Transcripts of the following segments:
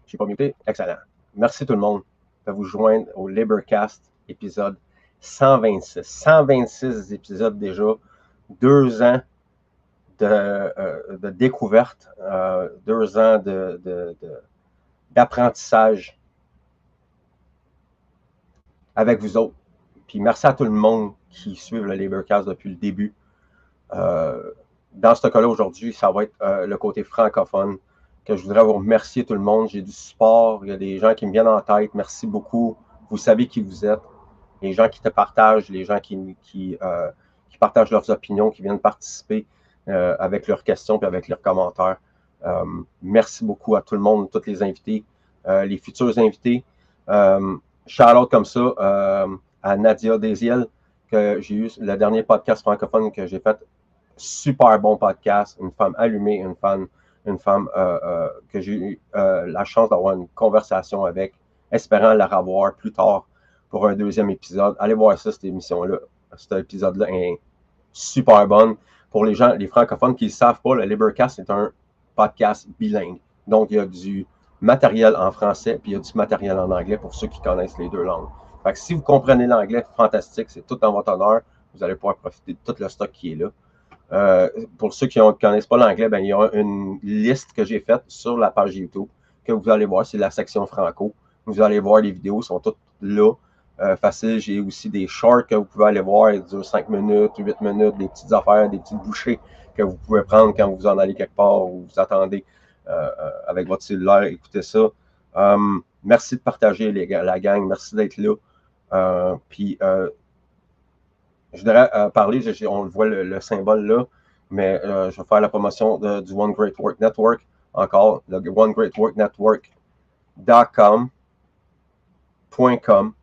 Je suis pas muté. Excellent. Merci tout le monde de vous joindre au LaborCast épisode 126. 126 épisodes déjà. 2 ans de découverte. 2 ans d'apprentissage avec vous autres. Puis merci à tout le monde qui suit le LaborCast depuis le début. Dans ce cas-là, aujourd'hui, ça va être le côté francophone que je voudrais vous remercier tout le monde. J'ai du support, il y a des gens qui me viennent en tête. Merci beaucoup. Vous savez qui vous êtes. Les gens qui te partagent, les gens qui partagent leurs opinions, qui viennent participer avec leurs questions et avec leurs commentaires. Merci beaucoup à tout le monde, tous les invités, les futurs invités. Shout-out comme ça à Nadia Desiel, que j'ai eu le dernier podcast francophone que j'ai fait. Super bon podcast, une femme allumée, une femme que j'ai eu la chance d'avoir une conversation avec, espérant la revoir plus tard pour un deuxième épisode. Allez voir ça, cette émission-là. Cet épisode-là est super bon. Pour les gens, les francophones qui ne savent pas, le LaborCast, c'est un podcast bilingue. Donc, il y a du matériel en français, puis il y a du matériel en anglais pour ceux qui connaissent les deux langues. Fait que si vous comprenez l'anglais, fantastique, c'est tout en votre honneur. Vous allez pouvoir profiter de tout le stock qui est là. Pour ceux qui ne connaissent pas l'anglais, ben, il y a une liste que j'ai faite sur la page YouTube que vous allez voir, c'est la section franco. Vous allez voir, les vidéos sont toutes là. Facile, j'ai aussi des shorts que vous pouvez aller voir, ils durent 5 minutes, 8 minutes, des petites affaires, des petites bouchées que vous pouvez prendre quand vous en allez quelque part ou vous attendez avec votre cellulaire, écoutez ça. Merci de partager la gang, merci d'être là. Puis je voudrais parler, on le voit le symbole là, mais je vais faire la promotion du One Great Work Network, encore, le onegreatworknetwork.com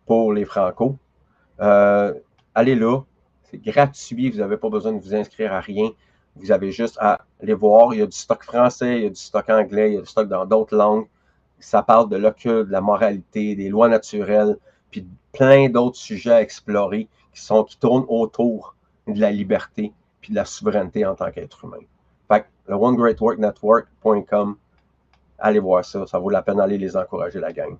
pour les Franco. Allez là, c'est gratuit, vous n'avez pas besoin de vous inscrire à rien. Vous avez juste à aller voir, il y a du stock français, il y a du stock anglais, il y a du stock dans d'autres langues. Ça parle de l'occulte, de la moralité, des lois naturelles, puis plein d'autres sujets à explorer qui tournent autour de la liberté puis de la souveraineté en tant qu'être humain. Fait que le onegreatworknetwork.com, allez voir ça, ça vaut la peine d'aller les encourager, la gang.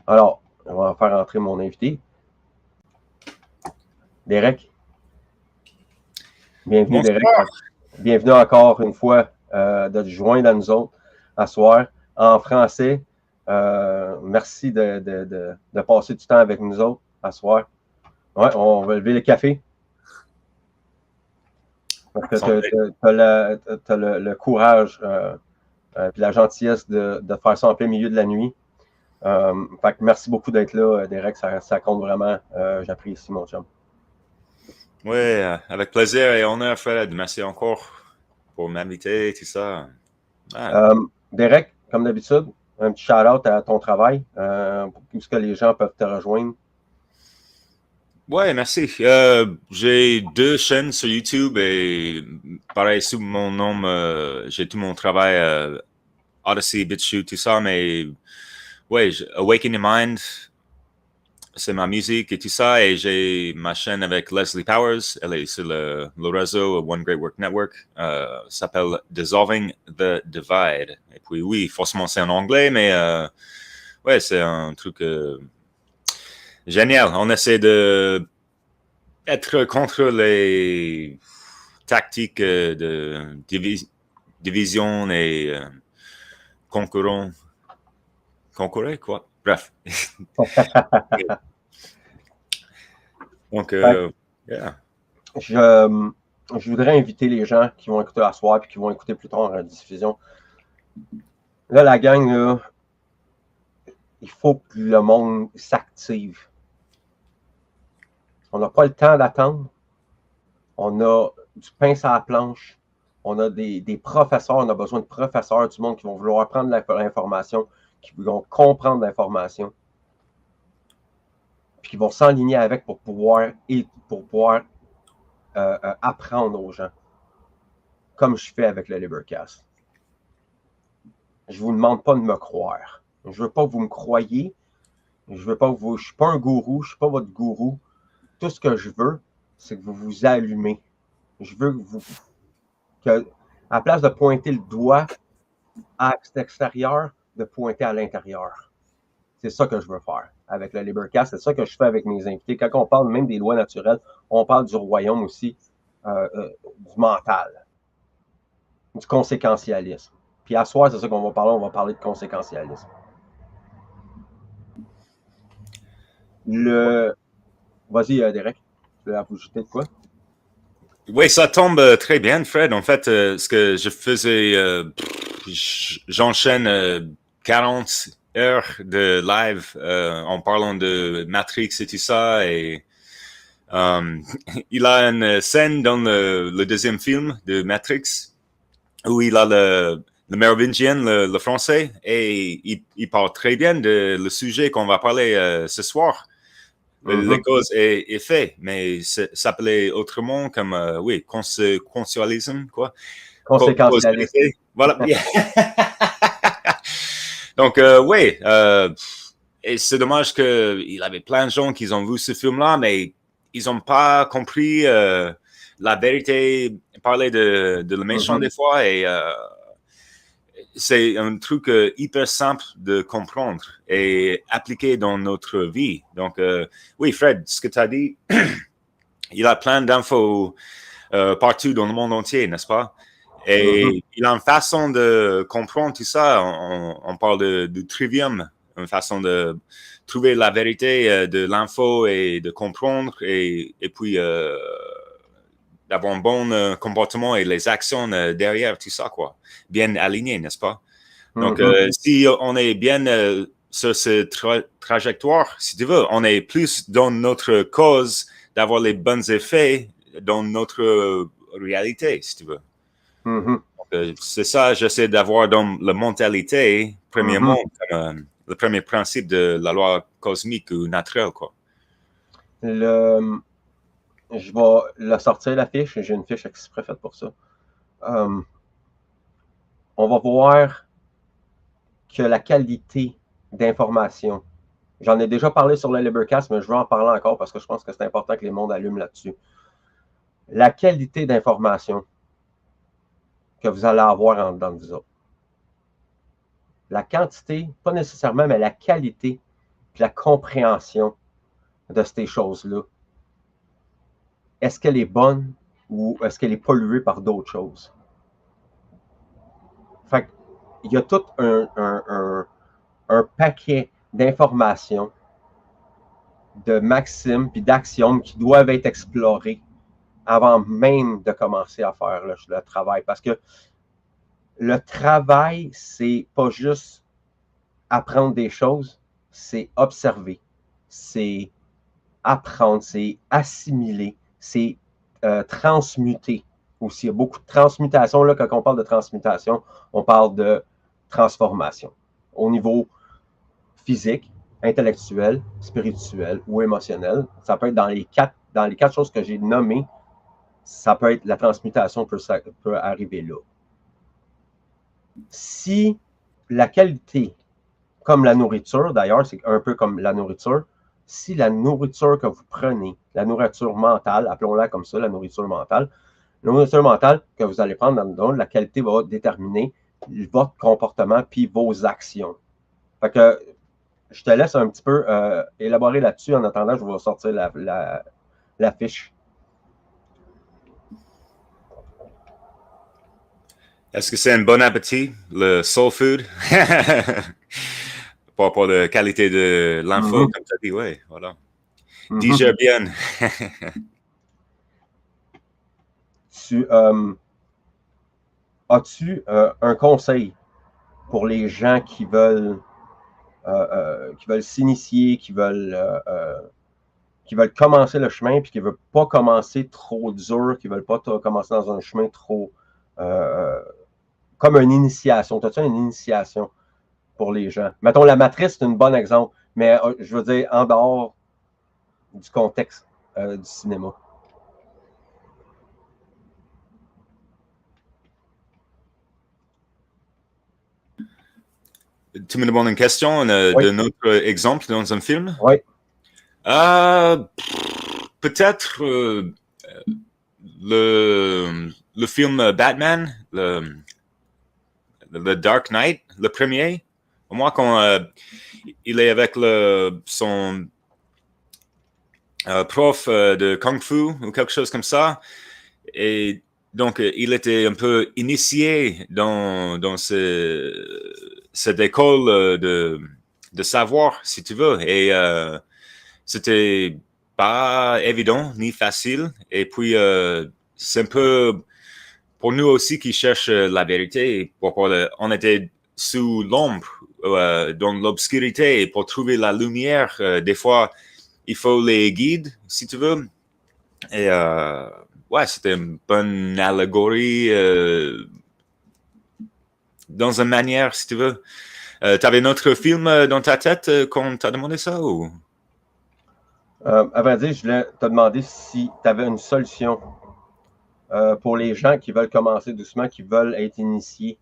Alors, on va faire entrer mon invité. Derek. Bienvenue, Bonsoir. Derek. Bienvenue encore une fois de te joindre à nous autres à soir en français. Merci de passer du temps avec nous autres à soir. Ouais, on va lever le café. Parce que tu as le courage et la gentillesse de faire ça en plein milieu de la nuit. Fait que merci beaucoup d'être là, Derek. Ça compte vraiment. J'apprécie, mon chum. Oui, avec plaisir et honneur, Fred. Merci encore pour m'inviter, tout ça. Derek, comme d'habitude, un petit shout-out à ton travail. Où est-ce que les gens peuvent te rejoindre? Oui, merci. J'ai 2 chaînes sur YouTube et pareil, sous mon nom, j'ai tout mon travail, Odyssey, BitChute, tout ça, mais ouais, Awaken Your Mind, c'est ma musique et tout ça, et j'ai ma chaîne avec Leslie Powers, elle est sur le réseau One Great Work Network, s'appelle Dissolving the Divide. Et puis oui, forcément c'est en anglais, mais ouais, c'est un truc génial. On essaie de être contre les tactiques de division et concurrer, quoi. Bref. Donc, yeah. Je voudrais inviter les gens qui vont écouter à soir et qui vont écouter plus tard en rediffusion. Là, la gang, là, il faut que le monde s'active. On n'a pas le temps d'attendre. On a du pain sur la planche. On a des professeurs. On a besoin de professeurs du monde qui vont vouloir prendre l'information, qui vont comprendre l'information, puis qui vont s'aligner avec pour pouvoir apprendre aux gens, comme je fais avec le LaborCast. Je ne vous demande pas de me croire. Je ne veux pas que vous me croyiez. Je ne suis pas un gourou, je ne suis pas votre gourou. Tout ce que je veux, c'est que vous vous allumez. Je veux que à la place de pointer le doigt à l'extérieur de pointer à l'intérieur. C'est ça que je veux faire avec le LaborCast. C'est ça que je fais avec mes invités. Quand on parle même des lois naturelles, on parle du royaume aussi, du mental, du conséquentialisme. Puis à soir, c'est ça qu'on va parler. On va parler de conséquentialisme. Vas-y, Derek. Tu veux ajouter de quoi? Oui, ça tombe très bien, Fred. En fait, ce que je faisais, j'enchaîne 40 heures de live en parlant de Matrix et tout ça. Et il a une scène dans le deuxième film de Matrix où il a le Mérovingien, le français, et il parle très bien de le sujet qu'on va parler ce soir. Le cause est fait, mais ça s'appelait autrement comme, oui, consualisme, quoi. Conséquentialisme. Voilà. Donc, oui, et c'est dommage qu'il y avait plein de gens qui ont vu ce film-là, mais ils n'ont pas compris la vérité, parler de le méchant des fois, et c'est un truc hyper simple de comprendre et appliquer dans notre vie. Donc, oui, Fred, ce que tu as dit, il y a plein d'infos partout dans le monde entier, n'est-ce pas? Et il a une façon de comprendre tout ça. On parle de trivium, une façon de trouver la vérité de l'info et de comprendre et puis d'avoir un bon comportement et les actions derrière tout ça, quoi. Bien aligné, n'est-ce pas? Donc, si on est bien sur cette trajectoire, si tu veux, on est plus dans notre cause d'avoir les bons effets dans notre réalité, si tu veux. Donc, c'est ça, j'essaie d'avoir dans la mentalité, premièrement, comme, le premier principe de la loi cosmique ou naturelle, quoi. Je vais la sortir, la fiche. J'ai une fiche exprès faite pour ça. On va voir que la qualité d'information, j'en ai déjà parlé sur le LaborCast, mais je vais en parler encore parce que je pense que c'est important que les mondes allument là-dessus. La qualité d'information que vous allez avoir en dedans de vous autres. La quantité, pas nécessairement, mais la qualité et la compréhension de ces choses-là. Est-ce qu'elle est bonne ou est-ce qu'elle est polluée par d'autres choses? Fait qu'il y a tout un paquet d'informations, de maximes puis d'axiomes qui doivent être explorés avant même de commencer à faire le travail. Parce que le travail, c'est pas juste apprendre des choses, c'est observer, c'est apprendre, c'est assimiler, c'est transmuter aussi. Il y a beaucoup de transmutation. Là, quand on parle de transmutation, on parle de transformation au niveau physique, intellectuel, spirituel ou émotionnel. Ça peut être dans les quatre choses que j'ai nommées, ça peut être la transmutation peut arriver là. Si la qualité, comme la nourriture, d'ailleurs, c'est un peu comme la nourriture, si la nourriture que vous prenez, la nourriture mentale, appelons-la comme ça, la nourriture mentale que vous allez prendre dans la qualité va déterminer votre comportement puis vos actions. Fait que je te laisse un petit peu élaborer là-dessus. En attendant, je vais sortir la fiche. Est-ce que c'est un bon appétit, le soul food? Par rapport à la qualité de l'info, comme tu as dit, oui, voilà. Digère bien. As-tu un conseil pour les gens qui veulent s'initier, qui veulent commencer le chemin, puis qui ne veulent pas commencer trop dur, qui ne veulent pas commencer dans un chemin trop comme une initiation? As-tu une initiation pour les gens? Mettons, la matrice, c'est un bon exemple, mais je veux dire, en dehors du contexte du cinéma. Tu me demandes une question Oui. de notre exemple dans un film? Oui. Peut-être le film Batman, le Dark Knight, le premier. Au moins, quand il est avec son prof de Kung Fu ou quelque chose comme ça. Et donc, il était un peu initié dans cette école de savoir, si tu veux. Et c'était pas évident ni facile. Et puis, c'est un peu pour nous aussi qui cherchent la vérité. On était sous l'ombre, dans l'obscurité. Et pour trouver la lumière, des fois, il faut les guides, si tu veux. Et ouais, c'était une bonne allégorie dans une manière, si tu veux. Tu avais un autre film dans ta tête quand t'as demandé ça ou? À vrai dire, je voulais te demander si tu avais une solution pour les gens qui veulent commencer doucement, qui veulent être initiés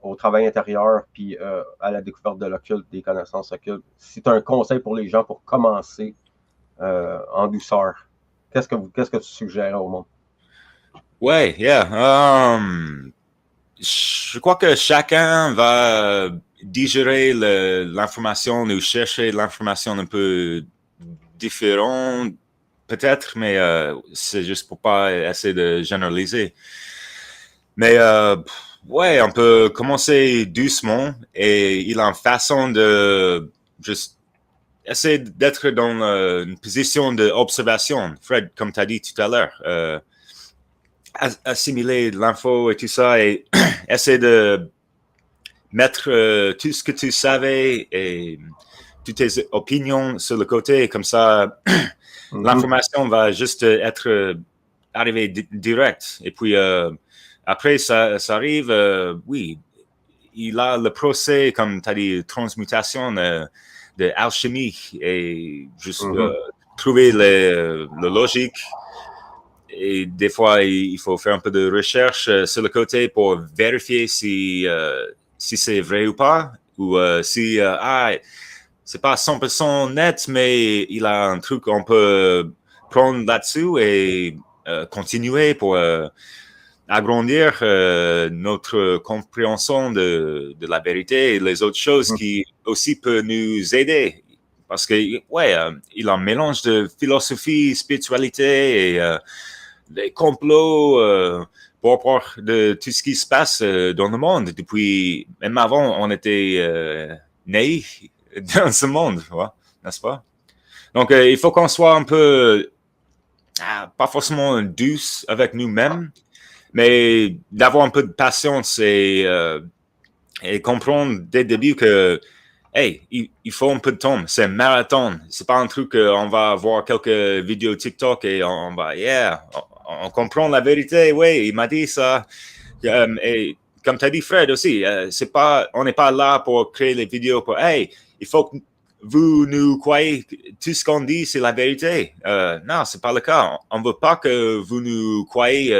au travail intérieur puis à la découverte de l'occulte, des connaissances occultes. Si tu as un conseil pour les gens pour commencer en douceur, qu'est-ce que tu suggères au monde? Ouais, yeah. Je crois que chacun va digérer l'information ou chercher l'information un peu différente, peut-être, mais c'est juste pour pas essayer de généraliser. Mais ouais, on peut commencer doucement et il a une façon de juste essayer d'être dans une position d'observation. Fred, comme tu as dit tout à l'heure, assimiler l'info et tout ça et essayer de mettre tout ce que tu savais et toutes tes opinions sur le côté. Comme ça, l'information va juste être arrivée direct. Et puis, après, ça arrive, oui, il a le procès, comme tu as dit, transmutation de alchimie et juste trouver le logique. Et des fois, il faut faire un peu de recherche sur le côté pour vérifier si c'est vrai ou pas, ou si c'est pas 100% net, mais il a un truc qu'on peut prendre là-dessus et continuer pour agrandir notre compréhension de la vérité et les autres choses qui aussi peuvent nous aider. Parce que, ouais, il a un mélange de philosophie, spiritualité et des complots pour rapport de tout ce qui se passe dans le monde. Depuis, même avant, on était naïfs dans ce monde, ouais, n'est-ce pas? Donc, il faut qu'on soit un peu, pas forcément douce avec nous-mêmes, mais d'avoir un peu de patience et comprendre dès le début que hey, il faut un peu de temps. C'est un marathon. C'est pas un truc on va voir quelques vidéos TikTok et on va, yeah, on comprend la vérité. Oui, il m'a dit ça. Et comme tu as dit, Fred aussi, on n'est pas là pour créer les vidéos pour, hey, il faut que vous nous croyez que tout ce qu'on dit, c'est la vérité. Non, c'est pas le cas. On veut pas que vous nous croyez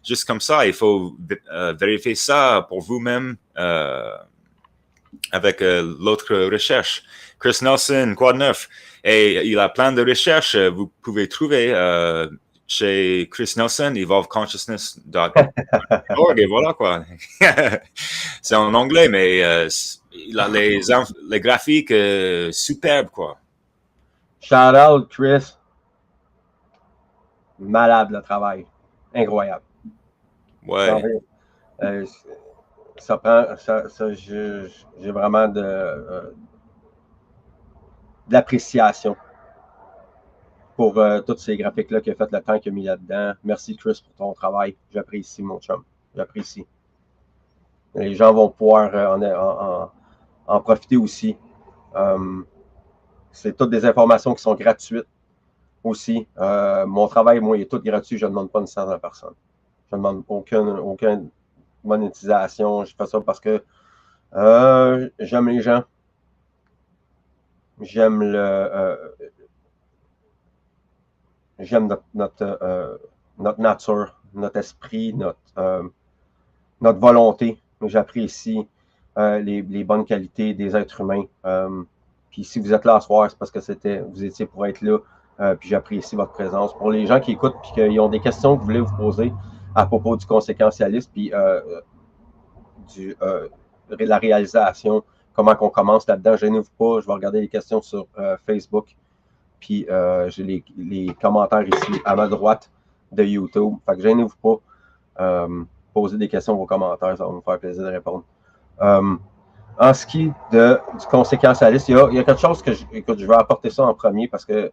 juste comme ça. Il faut vérifier ça pour vous-même. Avec l'autre recherche. Chris Nelson, quoi de neuf? Et il a plein de recherches. Vous pouvez trouver chez Chris Nelson, evolveconsciousness.org, et voilà quoi. C'est en anglais, mais il a les graphiques superbes, quoi. Shout out, Chris. Malade le travail. Incroyable. Ouais. Ça prend, j'ai vraiment de l'appréciation pour tous ces graphiques-là qu'il a fait, le temps qu'il a mis là-dedans. Merci, Chris, pour ton travail. J'apprécie, mon chum. J'apprécie. Les gens vont pouvoir en profiter aussi. C'est toutes des informations qui sont gratuites aussi. Mon travail, moi, il est tout gratuit. Je ne demande pas une cent à personne. Je ne demande aucune monétisation. Je fais ça parce que j'aime les gens. J'aime notre nature, notre esprit, notre volonté. J'apprécie les bonnes qualités des êtres humains. Puis si vous êtes là ce soir, c'est parce que vous étiez pour être là. Puis j'apprécie votre présence. Pour les gens qui écoutent et qui ont des questions que vous voulez vous poser à propos du conséquentialisme, puis la réalisation, comment qu'on commence là-dedans. Gênez-vous pas, je vais regarder les questions sur Facebook. Puis j'ai les commentaires ici à ma droite de YouTube. Fait que gênez-vous pas. Poser des questions vos commentaires, ça va me faire plaisir de répondre. En ce qui est du conséquentialiste, il y a quelque chose que je vais apporter ça en premier parce que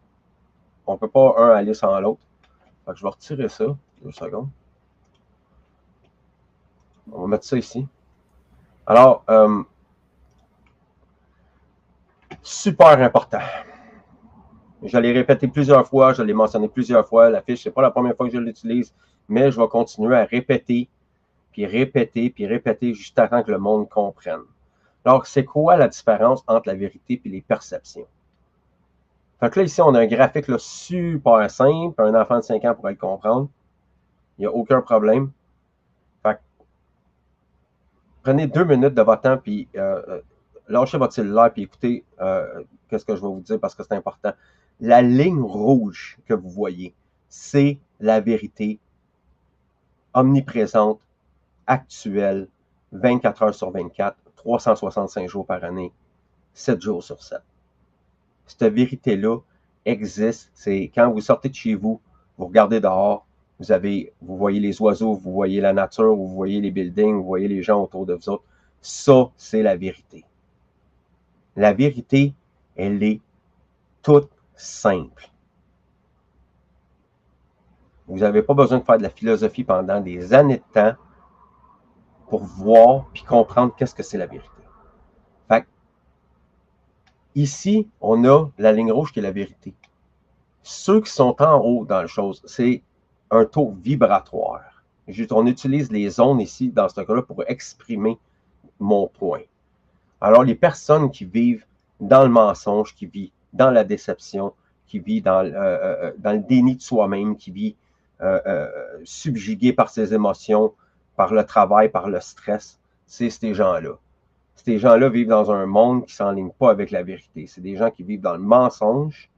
on ne peut pas un aller sans l'autre. Fait que je vais retirer ça. 2 secondes. On va mettre ça ici. Alors, super important. Je l'ai répété plusieurs fois, je l'ai mentionné plusieurs fois. La fiche, ce n'est pas la première fois que je l'utilise, mais je vais continuer à répéter, puis répéter, puis répéter jusqu'à temps que le monde comprenne. Alors, c'est quoi la différence entre la vérité et les perceptions? Fait que là, ici, on a un graphique là, super simple. Un enfant de 5 ans pourrait le comprendre. Il n'y a aucun problème. Fait que, prenez 2 minutes de votre temps, puis lâchez votre cellulaire, puis écoutez qu'est-ce que je vais vous dire parce que c'est important. La ligne rouge que vous voyez, c'est la vérité omniprésente, actuelle, 24 heures sur 24, 365 jours par année, 7 jours sur 7. Cette vérité-là existe. C'est quand vous sortez de chez vous, vous regardez dehors, vous voyez les oiseaux, vous voyez la nature, vous voyez les buildings, vous voyez les gens autour de vous autres. Ça, c'est la vérité. La vérité, elle est toute simple. Vous n'avez pas besoin de faire de la philosophie pendant des années de temps pour voir puis comprendre qu'est-ce que c'est la vérité. Fait que, ici, on a la ligne rouge qui est la vérité. Ceux qui sont en haut dans la chose, c'est un taux vibratoire. On utilise les ondes ici, dans ce cas-là, pour exprimer mon point. Alors, les personnes qui vivent dans le mensonge, qui vivent dans la déception, qui vivent dans le déni de soi-même, qui vivent subjugués par ses émotions, par le travail, par le stress, c'est ces gens-là. Ces gens-là vivent dans un monde qui ne s'enligne pas avec la vérité. C'est des gens qui vivent dans le mensonge.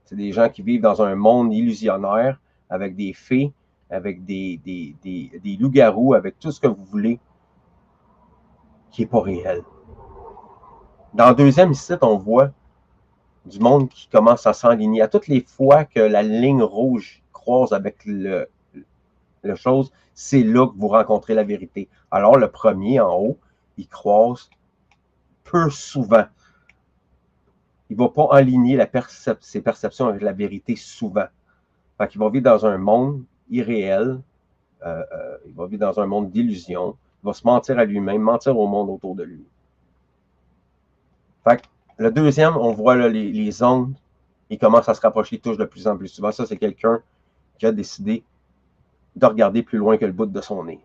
C'est des gens qui vivent dans un monde illusionnaire, avec des fées, avec des loups-garous, avec tout ce que vous voulez, qui n'est pas réel. Dans le deuxième site, on voit du monde qui commence à s'enligner. À toutes les fois que la ligne rouge croise avec le chose, c'est là que vous rencontrez la vérité. Alors, le premier en haut, il croise peu souvent. Il ne va pas aligner ses perceptions avec la vérité souvent. Fait qu'il va vivre dans un monde irréel, il va vivre dans un monde d'illusion, il va se mentir à lui-même, mentir au monde autour de lui. Fait que le deuxième, on voit là, les ondes, ils commencent à se rapprocher, ils touchent de plus en plus souvent. Ça, c'est quelqu'un qui a décidé de regarder plus loin que le bout de son nez.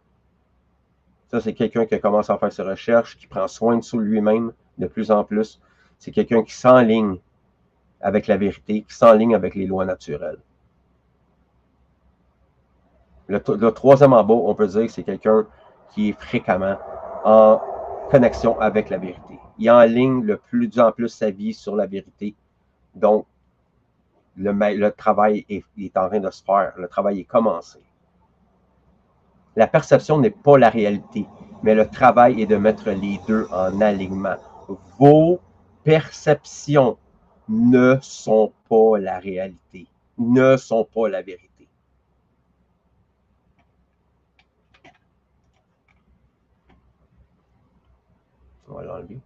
Ça, c'est quelqu'un qui commence à faire ses recherches, qui prend soin de lui-même de plus en plus. C'est quelqu'un qui s'enligne avec la vérité, qui s'enligne avec les lois naturelles. Le troisième en bas, on peut dire que c'est quelqu'un qui est fréquemment en connexion avec la vérité. Il enligne de plus en plus sa vie sur la vérité. Donc, le travail est en train de se faire. Le travail est commencé. La perception n'est pas la réalité, mais le travail est de mettre les deux en alignement. Vos perceptions ne sont pas la réalité, ne sont pas la vérité. On va l'enlever.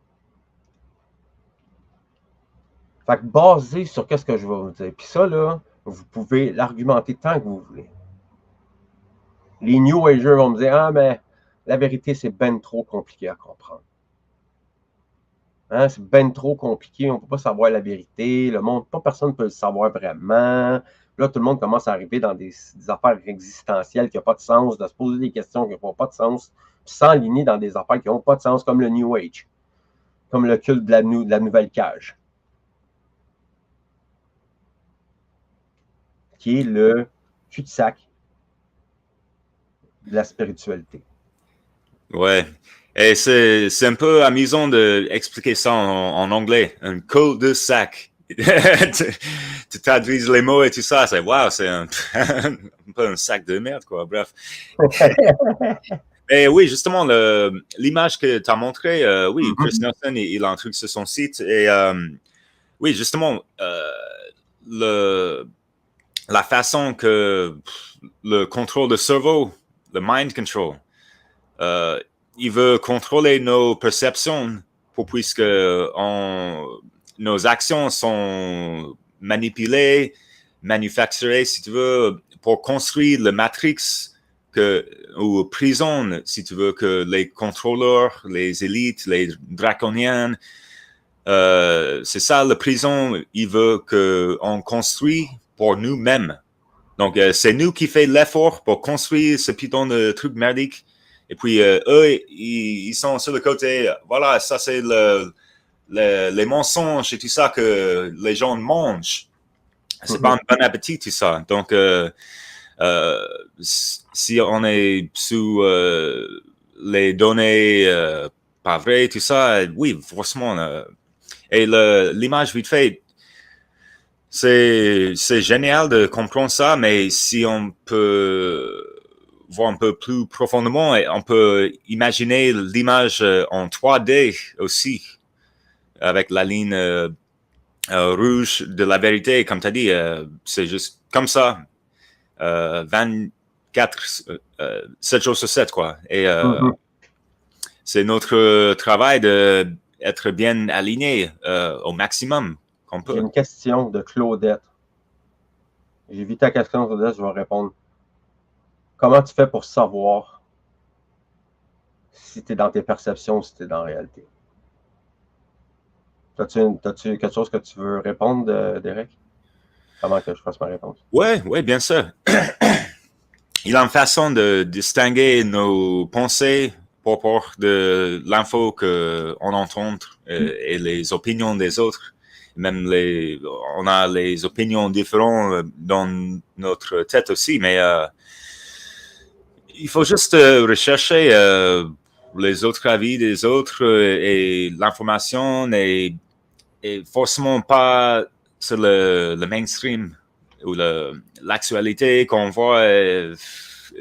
Fait que basé sur qu'est-ce que je vais vous dire. Puis ça, là, vous pouvez l'argumenter tant que vous voulez. Les New Agers vont me dire, ah, mais la vérité, c'est ben trop compliqué à comprendre. Hein, c'est ben trop compliqué, on ne peut pas savoir la vérité, le monde, pas personne ne peut le savoir vraiment. Là, tout le monde commence à arriver dans des affaires existentielles qui n'ont pas de sens, de se poser des questions qui n'ont pas de sens, puis s'enligner dans des affaires qui n'ont pas de sens, comme le New Age, comme le culte de la nouvelle cage, qui est le cul-de-sac de la spiritualité. Ouais. Et c'est un peu amusant d'expliquer ça en anglais. Un cul-de-sac. Tu traduis les mots et tout ça, c'est wow, c'est un peu un sac de merde, quoi. Bref. Et oui, justement, l'image que tu as montrée, oui, Chris Nelson, il a un truc sur son site. Et oui, justement, la façon que le contrôle de cerveau, le mind control, il veut contrôler nos perceptions puisque nos actions sont manipulées, manufacturées, si tu veux, pour construire le matrix ou prison, si tu veux, que les contrôleurs, les élites, les draconiens, c'est ça, la prison, il veut qu'on construise pour nous-mêmes. Donc, c'est nous qui fait l'effort pour construire ce putain de truc merdique. Et puis, eux, ils sont sur le côté, voilà, ça c'est les mensonges et tout ça que les gens mangent. C'est pas un bon appétit, tout ça. Donc, si on est sous les données pas vraies, tout ça, oui, forcément. Et l'image vite fait, c'est génial de comprendre ça, mais si on peut voir un peu plus profondément, on peut imaginer l'image en 3D aussi, avec la ligne rouge de la vérité, comme tu as dit, c'est juste comme ça, 24, 7 jours sur 7, quoi. Et c'est notre travail d'être bien aligné au maximum qu'on peut. J'ai une question de Claudette. J'ai vu ta question, Claudette, je vais répondre. Comment tu fais pour savoir si tu es dans tes perceptions ou si tu es dans la réalité? As-tu quelque chose que tu veux répondre, Derek? Comment que je fasse ma réponse? Oui, bien sûr. Il y a une façon de distinguer nos pensées par rapport de l'info qu'on entend et les opinions des autres. Même on a les opinions différentes dans notre tête aussi, mais il faut juste rechercher les autres avis des autres et l'information et forcément pas sur le mainstream ou l'actualité qu'on voit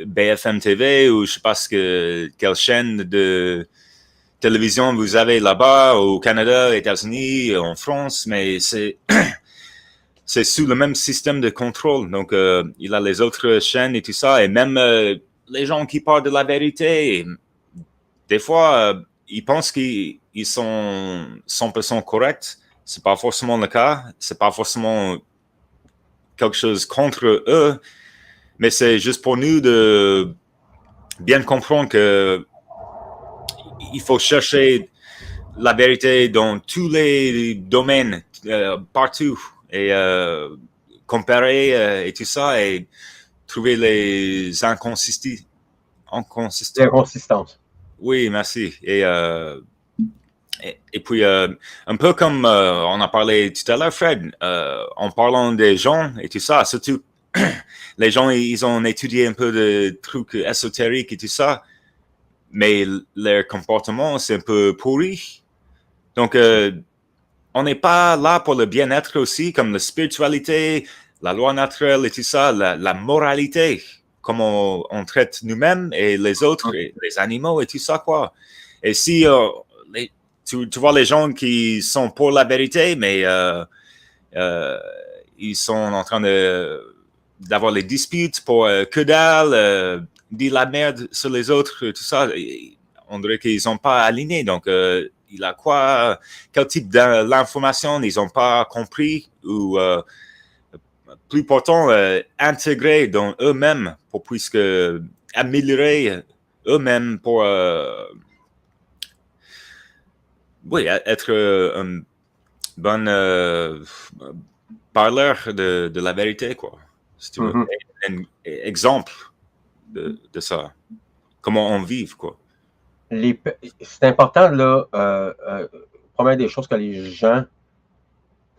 BFM TV ou je sais pas quelle chaîne de télévision vous avez là-bas au Canada, États-Unis, en France, mais c'est sous le même système de contrôle. Donc, il a les autres chaînes et tout ça, et même les gens qui parlent de la vérité, des fois, ils pensent qu'ils sont 100% corrects. C'est pas forcément le cas. C'est pas forcément quelque chose contre eux, mais c'est juste pour nous de bien comprendre que il faut chercher la vérité dans tous les domaines, partout, et comparer et tout ça, et trouver les inconsistances. L'inconsistance. Oui, merci. Et puis, un peu comme on a parlé tout à l'heure, Fred, en parlant des gens et tout ça, surtout les gens, ils ont étudié un peu de trucs ésotériques et tout ça, mais leur comportement, c'est un peu pourri. Donc, on n'est pas là pour le bien-être aussi, comme la spiritualité, la loi naturelle et tout ça, la moralité, comment on traite nous-mêmes et les autres, et les animaux et tout ça, quoi. Et si tu vois les gens qui sont pour la vérité, mais ils sont en train d'avoir les disputes pour que dalle, dire la merde sur les autres, tout ça, on dirait qu'ils n'ont pas aligné. Donc, il a quoi, quel type d'information ils n'ont pas compris ou plus important, intégrer dans eux-mêmes pour puisque améliorer eux-mêmes pour oui, être un bon parleur de la vérité, quoi. Si tu veux. Un exemple de ça. Comment on vit, quoi. C'est important, là, première des choses, que les gens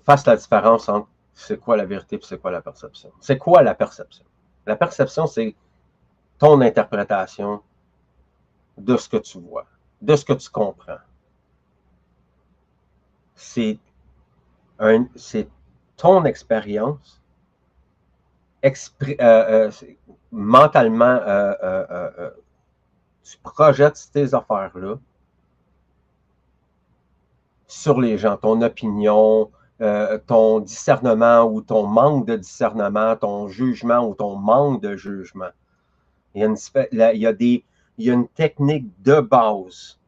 fassent la différence entre c'est quoi la vérité et c'est quoi la perception. C'est quoi la perception? La perception, c'est ton interprétation de ce que tu vois, de ce que tu comprends. C'est ton expérience mentalement tu projettes ces affaires-là sur les gens, ton opinion, ton discernement ou ton manque de discernement, ton jugement ou ton manque de jugement. Il y a une technique de base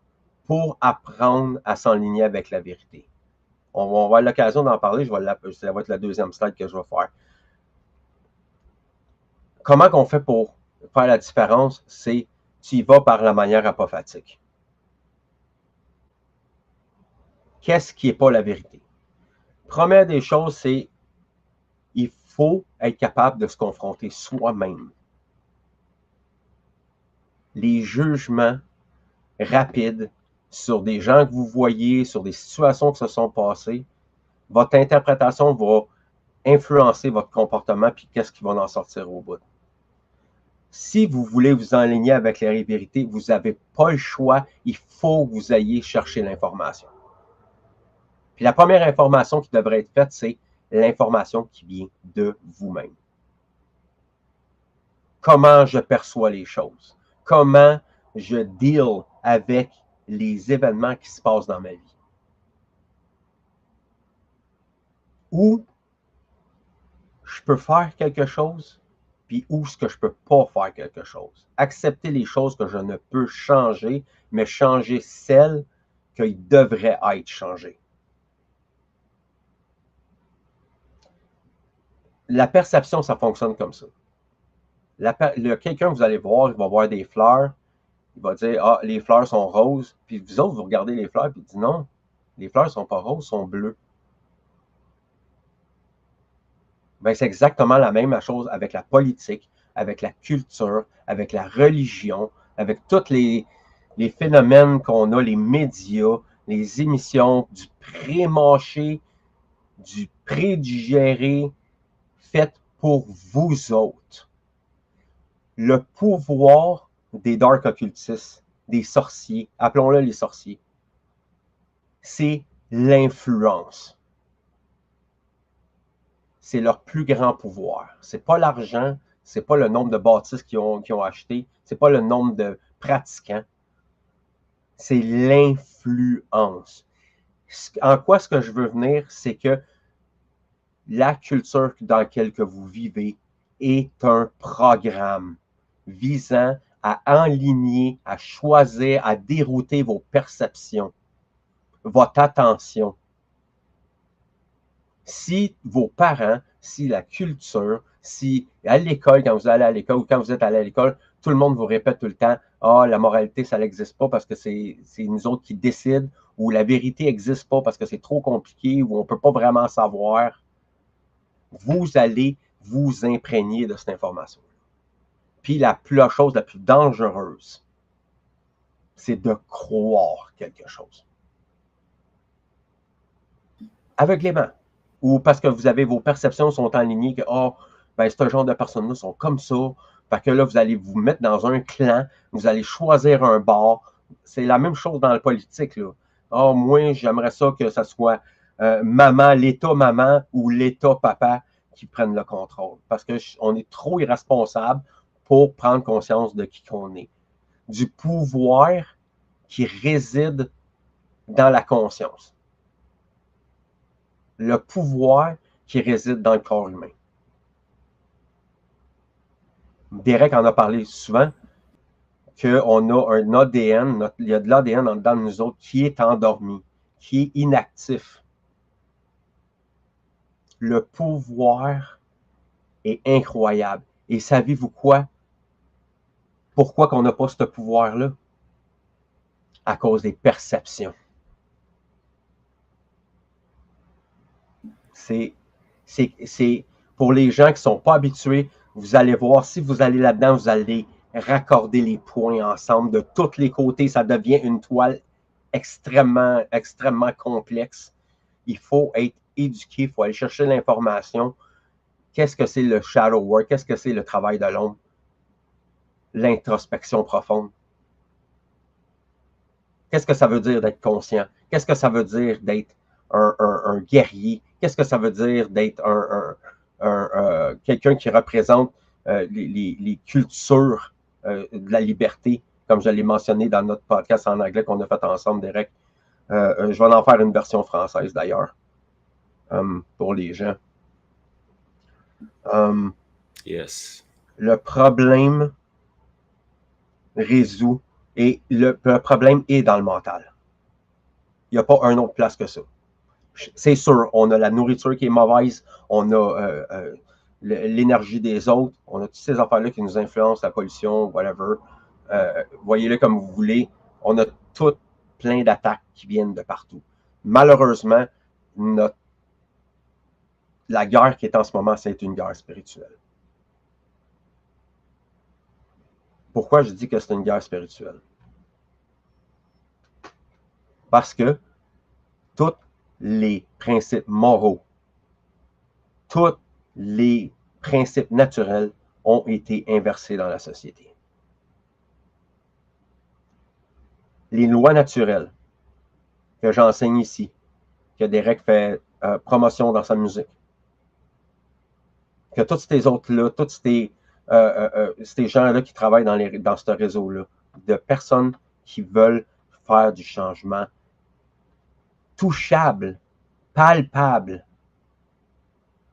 pour apprendre à s'enligner avec la vérité. On va avoir l'occasion d'en parler, ça va être la deuxième slide que je vais faire. Comment qu'on fait pour faire la différence? C'est tu y vas par la manière apophatique. Qu'est-ce qui n'est pas la vérité? Première des choses, c'est il faut être capable de se confronter soi-même. Les jugements rapides sur des gens que vous voyez, sur des situations qui se sont passées, votre interprétation va influencer votre comportement puis qu'est-ce qui va en sortir au bout. Si vous voulez vous enligner avec la vérité, vous n'avez pas le choix, il faut que vous ayez chercher l'information. Puis la première information qui devrait être faite, c'est l'information qui vient de vous-même. Comment je perçois les choses? Comment je deal avec les événements qui se passent dans ma vie? Où je peux faire quelque chose, puis où est-ce que je ne peux pas faire quelque chose? Accepter les choses que je ne peux changer, mais changer celles qui devraient être changées. La perception, ça fonctionne comme ça. Quelqu'un, vous allez voir, il va voir des fleurs, il va dire, ah, les fleurs sont roses, puis vous autres, vous regardez les fleurs, puis il dit, non, les fleurs ne sont pas roses, sont bleues. Ben, c'est exactement la même chose avec la politique, avec la culture, avec la religion, avec tous les phénomènes qu'on a, les médias, les émissions, du pré-mâché, du prédigéré, fait pour vous autres. Le pouvoir des dark occultistes, des sorciers, appelons-le les sorciers, c'est l'influence. C'est leur plus grand pouvoir. Ce n'est pas l'argent, ce n'est pas le nombre de bâtisses qu'ils ont acheté, ce n'est pas le nombre de pratiquants, c'est l'influence. En quoi ce que je veux venir, c'est que la culture dans laquelle vous vivez est un programme visant à enligner, à choisir, à dérouter vos perceptions, votre attention. Si vos parents, si la culture, si à l'école, quand vous allez à l'école ou quand vous êtes allé à l'école, tout le monde vous répète tout le temps, ah, la moralité, ça n'existe pas parce que c'est nous autres qui décident, ou la vérité n'existe pas parce que c'est trop compliqué, ou on ne peut pas vraiment savoir, vous allez vous imprégner de cette information. Puis la chose la plus dangereuse, c'est de croire quelque chose. Aveuglément. Ou parce que vous avez vos perceptions sont alignées que oh, ben, ce genre de personnes-là sont comme ça. Fait que là, vous allez vous mettre dans un clan, vous allez choisir un bord. C'est la même chose dans la politique, là. Oh, moi, j'aimerais ça que ce soit maman, l'État maman ou l'État papa qui prennent le contrôle. Parce qu'on est trop irresponsable pour prendre conscience de qui qu'on est. Du pouvoir qui réside dans la conscience. Le pouvoir qui réside dans le corps humain. Derek en a parlé souvent, qu'on a un ADN, il y a de l'ADN dans nous autres qui est endormi, qui est inactif. Le pouvoir est incroyable. Et savez-vous quoi? Pourquoi qu'on n'a pas ce pouvoir-là? À cause des perceptions. C'est pour les gens qui ne sont pas habitués, vous allez voir, si vous allez là-dedans, vous allez raccorder les points ensemble de tous les côtés. Ça devient une toile extrêmement, extrêmement complexe. Il faut être éduqué, il faut aller chercher l'information. Qu'est-ce que c'est le shadow work? Qu'est-ce que c'est le travail de l'ombre? L'introspection profonde. Qu'est-ce que ça veut dire d'être conscient? Qu'est-ce que ça veut dire d'être un guerrier? Qu'est-ce que ça veut dire d'être quelqu'un qui représente les cultures de la liberté comme je l'ai mentionné dans notre podcast en anglais qu'on a fait ensemble, Derek. Je vais en faire une version française d'ailleurs, pour les gens. Yes. Le problème résout, et le problème est dans le mental. Il n'y a pas une autre place que ça. C'est sûr, on a la nourriture qui est mauvaise, on a l'énergie des autres, on a toutes ces affaires-là qui nous influencent, la pollution, whatever. Voyez-le comme vous voulez. On a tout plein d'attaques qui viennent de partout. Malheureusement, la guerre qui est en ce moment, c'est une guerre spirituelle. Pourquoi je dis que c'est une guerre spirituelle? Parce que tous les principes moraux, tous les principes naturels ont été inversés dans la société. Les lois naturelles que j'enseigne ici, que Derek fait promotion dans sa musique, que tous ces autres-là, tous ces gens-là qui travaillent dans ce réseau-là, de personnes qui veulent faire du changement touchable, palpable.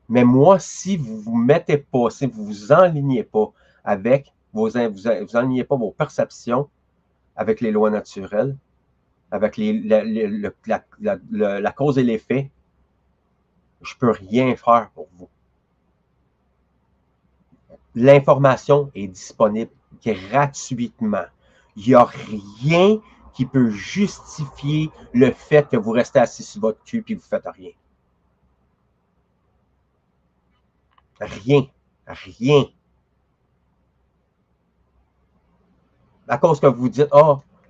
Mais moi, si vous ne vous mettez pas, si vous ne vous enlignez pas avec vous enlignez pas vos perceptions avec les lois naturelles, avec la cause et l'effet, je ne peux rien faire pour vous. L'information est disponible gratuitement. Il n'y a rien qui peut justifier le fait que vous restez assis sur votre cul et vous ne faites rien. Rien. Rien. À cause que vous dites,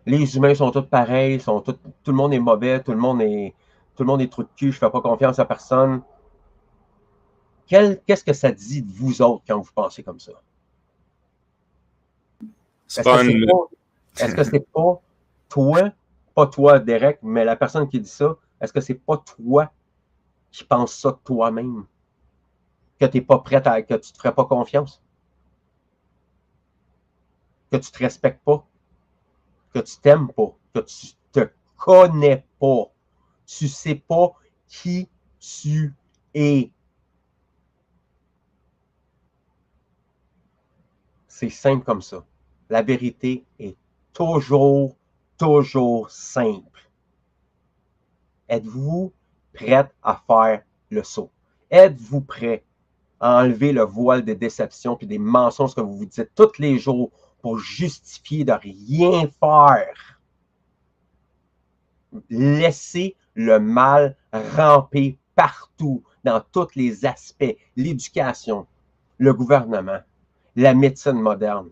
les humains sont tous pareils, tout le monde est mauvais, tout le monde est trou de cul, je ne fais pas confiance à personne. Qu'est-ce que ça dit de vous autres quand vous pensez comme ça? Est-ce que c'est pas toi, pas toi, Derek, mais la personne qui dit ça, est-ce que c'est pas toi qui penses ça de toi-même? Que tu n'es pas prête que tu ne te ferais pas confiance? Que tu ne te respectes pas? Que tu t'aimes pas? Que tu te connais pas? Tu ne sais pas qui tu es? C'est simple comme ça. La vérité est toujours simple. Êtes-vous prête à faire le saut? Êtes-vous prêt à enlever le voile des déceptions et des mensonges que vous vous dites tous les jours pour justifier de rien faire? Laissez le mal ramper partout, dans tous les aspects, l'éducation, le gouvernement, la médecine moderne,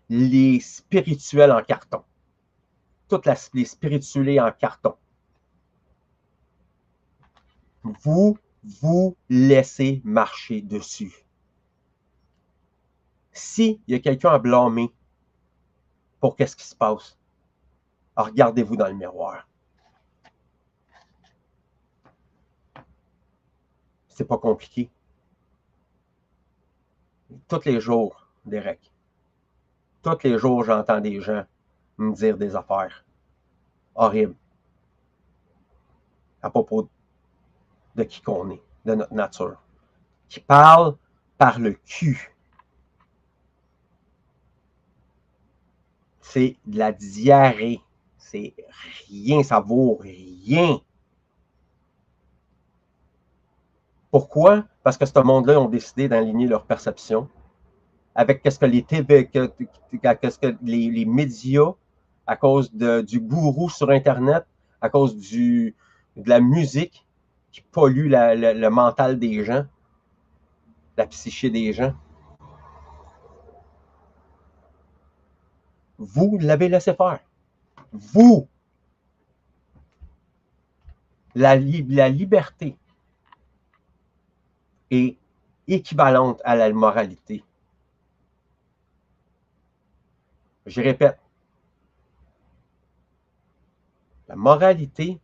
les spirituels en carton, les spirituelés en carton. Vous laissez marcher dessus. S'il y a quelqu'un à blâmer pour qu'est-ce qui se passe, regardez-vous dans le miroir. C'est pas compliqué. Tous les jours, Derek, tous les jours, j'entends des gens me dire des affaires horribles à propos de qui qu'on est, de notre nature, qui parlent par le cul. C'est de la diarrhée. C'est rien, ça vaut rien. Pourquoi? Parce que ce monde-là ont décidé d'aligner leur perception avec ce que les TV, qu'est-ce que les médias, à cause du gourou sur Internet, à cause de la musique qui pollue le mental des gens, la psyché des gens. Vous l'avez laissé faire. Vous. La liberté est équivalente à la moralité. Je répète, la moralité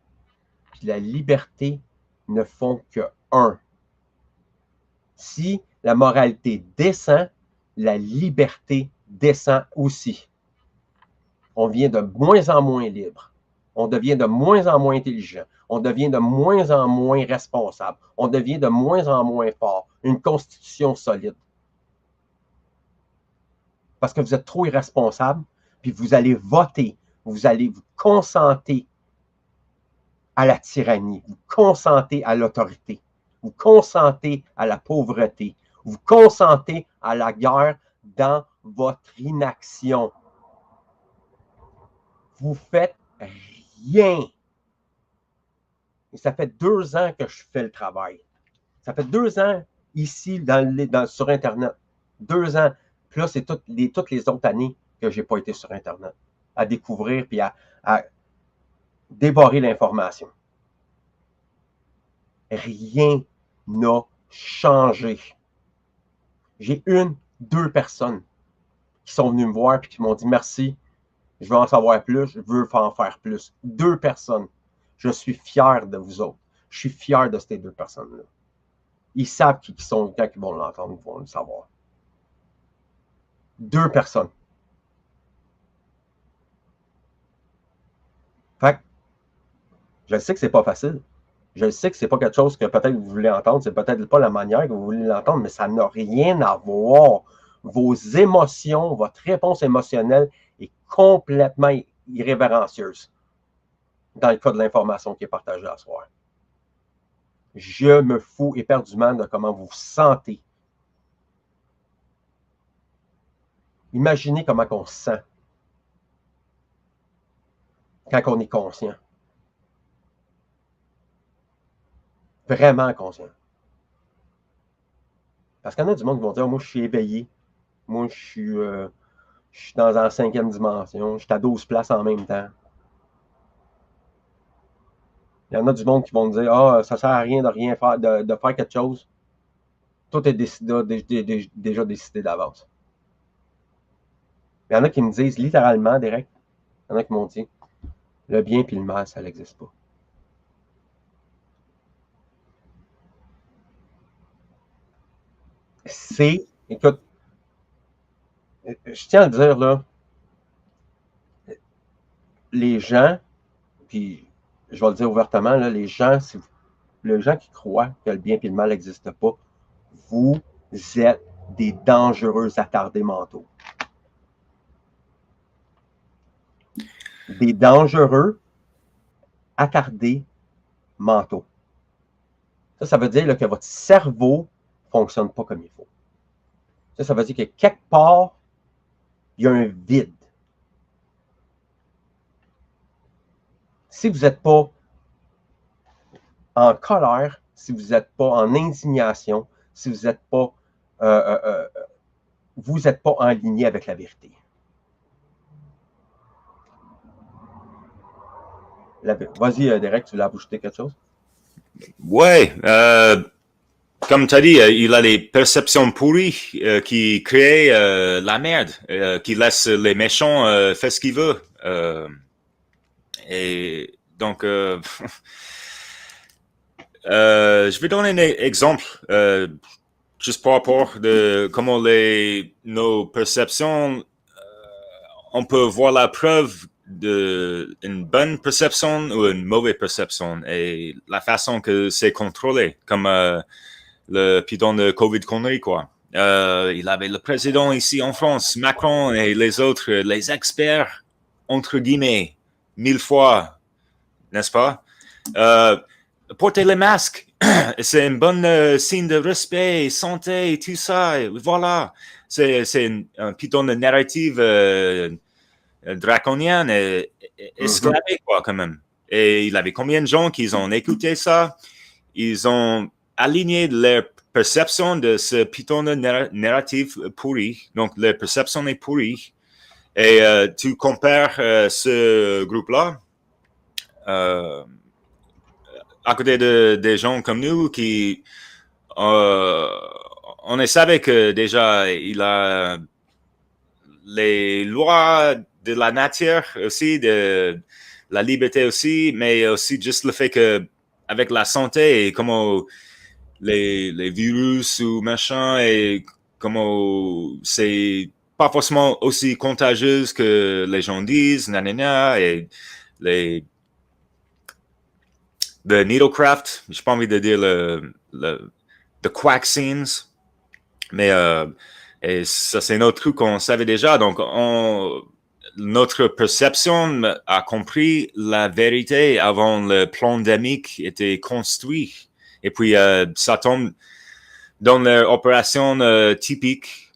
et la liberté ne font que un. Si la moralité descend, la liberté descend aussi. On devient de moins en moins libre. On devient de moins en moins intelligent. On devient de moins en moins responsable. On devient de moins en moins fort. Une constitution solide. Parce que vous êtes trop irresponsable, puis vous allez voter, vous allez vous consenter à la tyrannie, vous consentez à l'autorité, vous consentez à la pauvreté, vous consentez à la guerre dans votre inaction. Vous faites rien. Et ça fait 2 ans que je fais le travail. Ça fait 2 ans ici sur Internet. 2 ans. Puis là, c'est toutes les autres années que je n'ai pas été sur Internet à découvrir puis à dévorer l'information. Rien n'a changé. J'ai 2 personnes qui sont venues me voir et qui m'ont dit merci, je veux en savoir plus, je veux en faire plus. 2 personnes. Je suis fier de vous autres. Je suis fier de ces 2 personnes-là. Ils savent qui sont quand ils vont l'entendre, ils vont le savoir. 2 personnes. Fait que, je sais que c'est pas facile. Je sais que c'est pas quelque chose que peut-être vous voulez entendre, c'est peut-être pas la manière que vous voulez l'entendre, mais ça n'a rien à voir. Vos émotions, votre réponse émotionnelle est complètement irrévérencieuse dans le cas de l'information qui est partagée à soir. Je me fous éperdument de comment vous vous sentez. Imaginez comment on se sent quand on est conscient. Vraiment conscient. Parce qu'il y en a du monde qui vont dire, moi, je suis éveillé. Moi, je suis dans la 5e dimension. Je suis à 12 places en même temps. Il y en a du monde qui vont dire, ça ne sert à rien de rien faire, de faire quelque chose. Tout est déjà décidé d'avance. Il y en a qui me disent littéralement, direct, il y en a qui m'ont dit, le bien et le mal, ça n'existe pas. Écoute, je tiens à le dire, là, les gens, puis je vais le dire ouvertement, là, les gens qui croient que le bien et le mal n'existent pas, vous êtes des dangereux attardés mentaux. Des dangereux attardés mentaux. Ça veut dire là, que votre cerveau ne fonctionne pas comme il faut. Ça veut dire que quelque part, il y a un vide. Si vous n'êtes pas en colère, si vous n'êtes pas en indignation, si vous n'êtes pas, en ligne avec la vérité. Vas-y, Derek, tu voulais ajouter quelque chose? Ouais, comme tu as dit, il a les perceptions pourries qui créent la merde, qui laissent les méchants faire ce qu'ils veulent. Et donc, je vais donner un exemple, juste par rapport de comment nos perceptions, on peut voir la preuve d'une bonne perception ou une mauvaise perception et la façon que c'est contrôlé, comme le piton de COVID connerie, quoi. Il avait le président ici en France, Macron, et les autres, les experts, entre guillemets, 1000 fois, n'est-ce pas? Porter les masques, c'est un bon signe de respect, santé, tout ça, et voilà. C'est un piton de narrative draconienne et esclavé, quoi, quand même. Et il y avait combien de gens qui ont écouté ça? Ils ont aligné leur perception de ce piton de narrative pourri. Donc, leur perception est pourrie. Et tu compares ce groupe-là à côté des gens comme nous qui... on savait que déjà, il a les lois de la nature aussi, de la liberté aussi, mais aussi juste le fait que avec la santé et comment les virus ou machin et comment c'est pas forcément aussi contagieuse que les gens disent, nanana, et les the needlecraft, j'ai pas envie de dire the quack scenes, mais et ça c'est un autre truc qu'on savait déjà, donc notre perception a compris la vérité avant le pandémique était construit, et puis ça tombe dans l'opération typique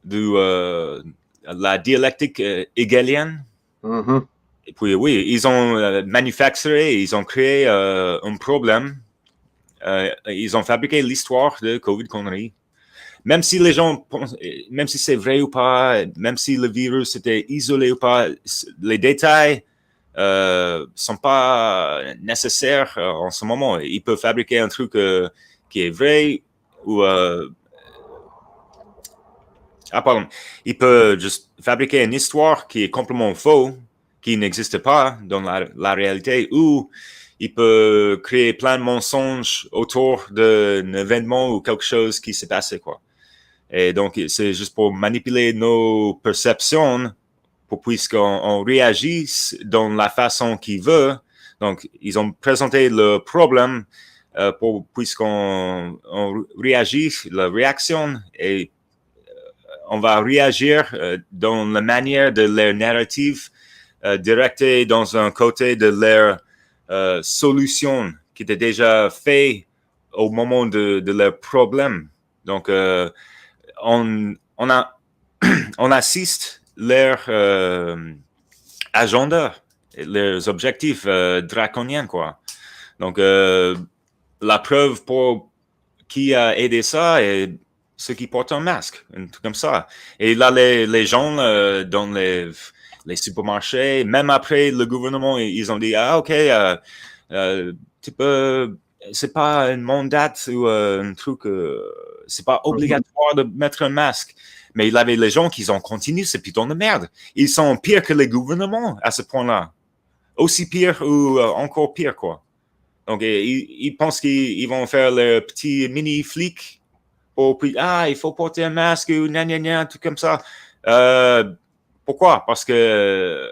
de la dialectique hegelienne. Mm-hmm. Et puis oui, ils ont manufacturé, ils ont créé un problème. Ils ont fabriqué l'histoire de COVID conneries. Même si les gens pensent, même si c'est vrai ou pas, même si le virus était isolé ou pas, les détails sont pas nécessaires en ce moment. Ils peuvent fabriquer un truc qui est vrai ou pardon, il peut juste fabriquer une histoire qui est complètement faux, qui n'existe pas dans la réalité, ou il peut créer plein de mensonges autour d'un événement ou quelque chose qui s'est passé, quoi. Et donc, c'est juste pour manipuler nos perceptions, puisqu'on réagisse dans la façon qu'ils veulent. Donc, ils ont présenté le problème puisqu'on réagit, la réaction, et on va réagir dans la manière de leur narrative directée dans un côté de leur solution qui était déjà fait au moment de leur problème. Donc, on assiste leur agenda, leurs objectifs draconiens, quoi. Donc, la preuve pour qui a aidé ça est ceux qui portent un masque, un truc comme ça. Et là, les gens dans les supermarchés, même après le gouvernement, ils ont dit, ah, OK, tu peux, c'est pas un mandat ou un truc, c'est pas obligatoire de mettre un masque. Mais il y avait les gens qui ont continué ce putain de merde. Ils sont pires que les gouvernements à ce point-là. Aussi pire ou encore pire, quoi. Donc, ils pensent qu'ils vont faire le petit mini-flic pour puis, il faut porter un masque ou gna, tout comme ça. Pourquoi? Parce que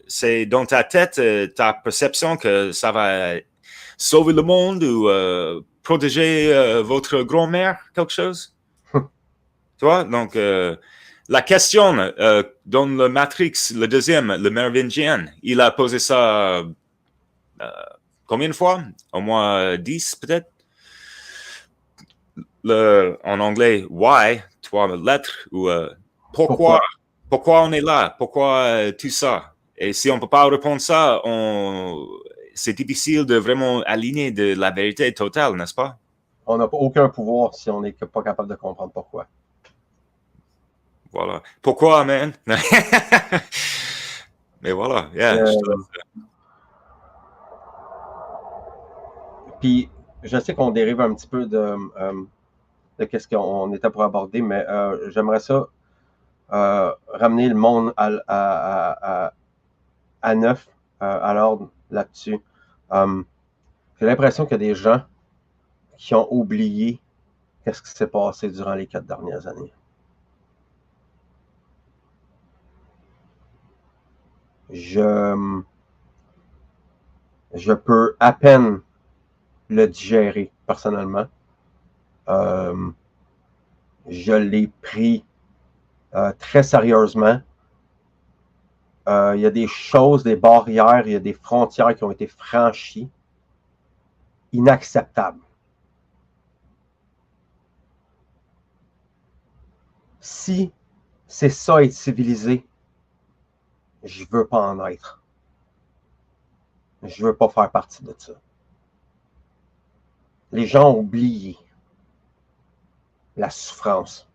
c'est dans ta tête, ta perception que ça va sauver le monde ou protéger votre grand-mère, quelque chose. Tu vois? Donc, la question dans le Matrix, le deuxième, le Mérovingien, il a posé ça combien de fois? Au moins 10 peut-être? En anglais, why, tu vois, la lettre, ou pourquoi on est là, pourquoi tout ça. Et si on ne peut pas répondre ça, c'est difficile de vraiment aligner de la vérité totale, n'est-ce pas? On n'a aucun pouvoir si on n'est pas capable de comprendre pourquoi. Voilà. Pourquoi, man? Mais voilà, yeah. Puis, je sais qu'on dérive un petit peu de qu'est-ce qu'on était pour aborder, mais j'aimerais ça ramener le monde à neuf, à l'ordre là-dessus. J'ai l'impression qu'il y a des gens qui ont oublié qu'est-ce qui s'est passé durant les 4 dernières années. Je peux à peine le digérer personnellement. Je l'ai pris très sérieusement. Il y a des choses, des barrières, il y a des frontières qui ont été franchies. Inacceptables. Si c'est ça être civilisé, je veux pas en être. Je veux pas faire partie de ça. Les gens ont oublié la souffrance.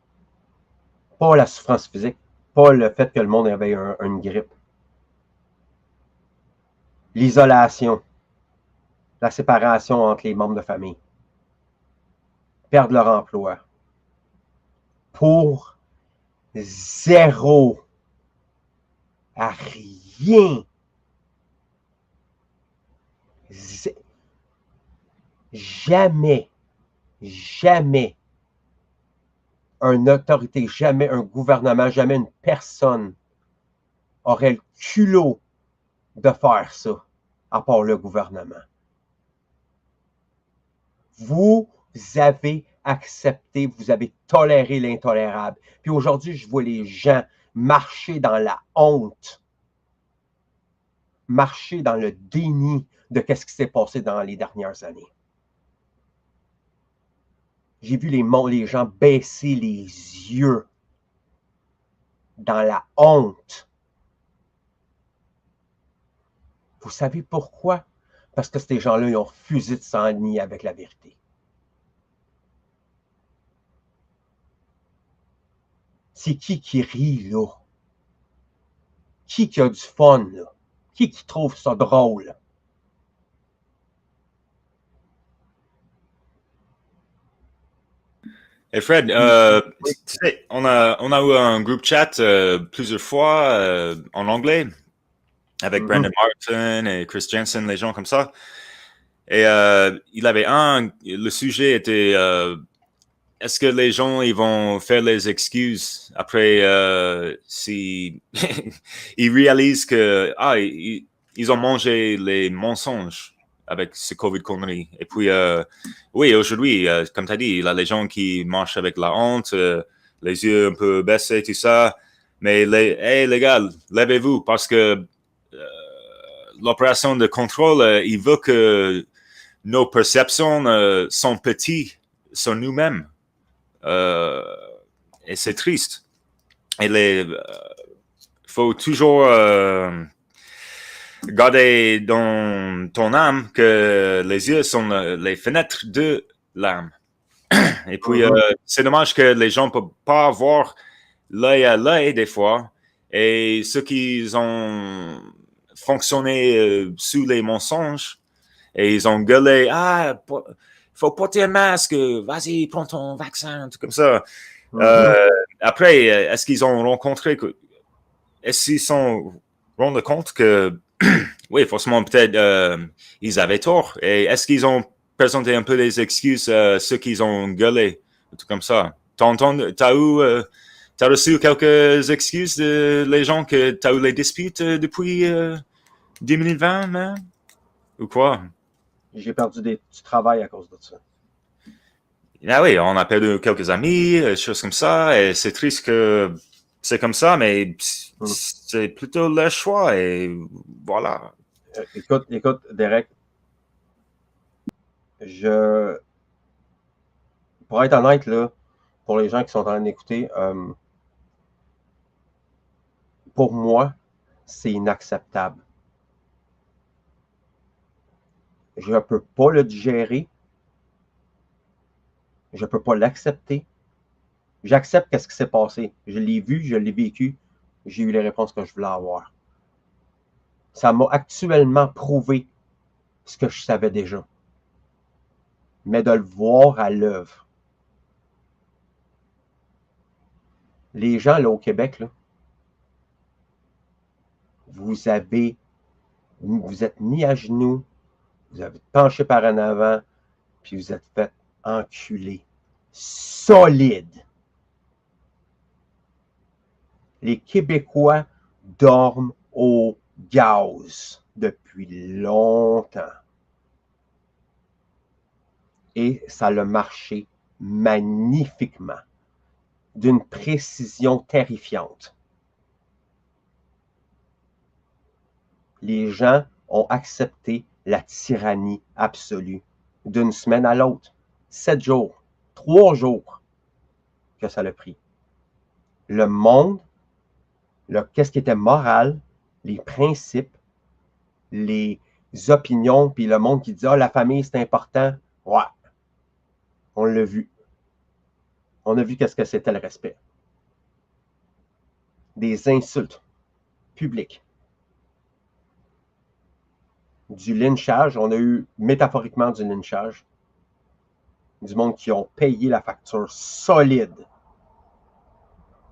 Pas la souffrance physique, pas le fait que le monde avait une grippe. L'isolation, la séparation entre les membres de famille, perdre leur emploi, pour zéro, à rien. Jamais une autorité, jamais un gouvernement, jamais une personne aurait le culot de faire ça, à part le gouvernement. Vous avez accepté, vous avez toléré l'intolérable. Puis aujourd'hui, je vois les gens marcher dans la honte, marcher dans le déni de ce qui s'est passé dans les dernières années. J'ai vu les gens baisser les yeux dans la honte. Vous savez pourquoi? Parce que ces gens-là, ils ont refusé de s'enligner avec la vérité. C'est qui rit, là? Qui a du fun, là? Qui trouve ça drôle? Et Fred, tu sais, on a eu un groupe chat plusieurs fois en anglais avec Brandon Martin et Chris Jensen, les gens comme ça. Et il avait le sujet était est-ce que les gens ils vont faire les excuses après si ils réalisent que ils ont mangé les mensonges avec ce Covid connerie. Et puis oui, aujourd'hui, comme tu as dit, il y a les gens qui marchent avec la honte, les yeux un peu baissés, tout ça. Mais les gars, levez-vous parce que l'opération de contrôle, il veut que nos perceptions sont petites sur nous-mêmes. Et c'est triste. Et faut toujours garder dans ton âme que les yeux sont les fenêtres de l'âme. Et puis, c'est dommage que les gens ne peuvent pas voir l'œil à l'œil des fois. Et ceux qui ont fonctionné sous les mensonges, et ils ont gueulé, faut porter un masque, vas-y, prends ton vaccin, tout comme ça. Après, est-ce qu'ils ont rencontré, est-ce qu'ils se sont rendus compte que, oui, forcément, peut-être, ils avaient tort. Et est-ce qu'ils ont présenté un peu des excuses à ceux qui ont gueulé, tout comme ça? T'as reçu quelques excuses de les gens que t'as eu les disputes depuis 2020, hein? Ou quoi? J'ai perdu du travail à cause de ça. Ah oui, on a perdu quelques amis, des choses comme ça, et c'est triste que c'est comme ça, mais c'est plutôt le choix, et voilà. Écoute, Derek, pour être honnête, là, pour les gens qui sont en train d'écouter, pour moi, c'est inacceptable. Je ne peux pas le digérer. Je ne peux pas l'accepter. J'accepte ce qui s'est passé. Je l'ai vu, je l'ai vécu. J'ai eu les réponses que je voulais avoir. Ça m'a actuellement prouvé ce que je savais déjà. Mais de le voir à l'œuvre. Les gens là au Québec, là, vous êtes mis à genoux, vous avez penché par en avant, puis vous êtes fait enculer. Solide. Les Québécois dorment au gaz depuis longtemps. Et ça a marché magnifiquement, d'une précision terrifiante. Les gens ont accepté la tyrannie absolue d'une semaine à l'autre. 7 jours, 3 jours que ça l'a pris. Le monde, qu'est-ce qui était moral, les principes, les opinions, puis le monde qui dit « Ah, la famille, c'est important », ouais, on l'a vu. On a vu qu'est-ce que c'était le respect. Des insultes publiques. Du lynchage, on a eu métaphoriquement du lynchage. Du monde qui ont payé la facture solide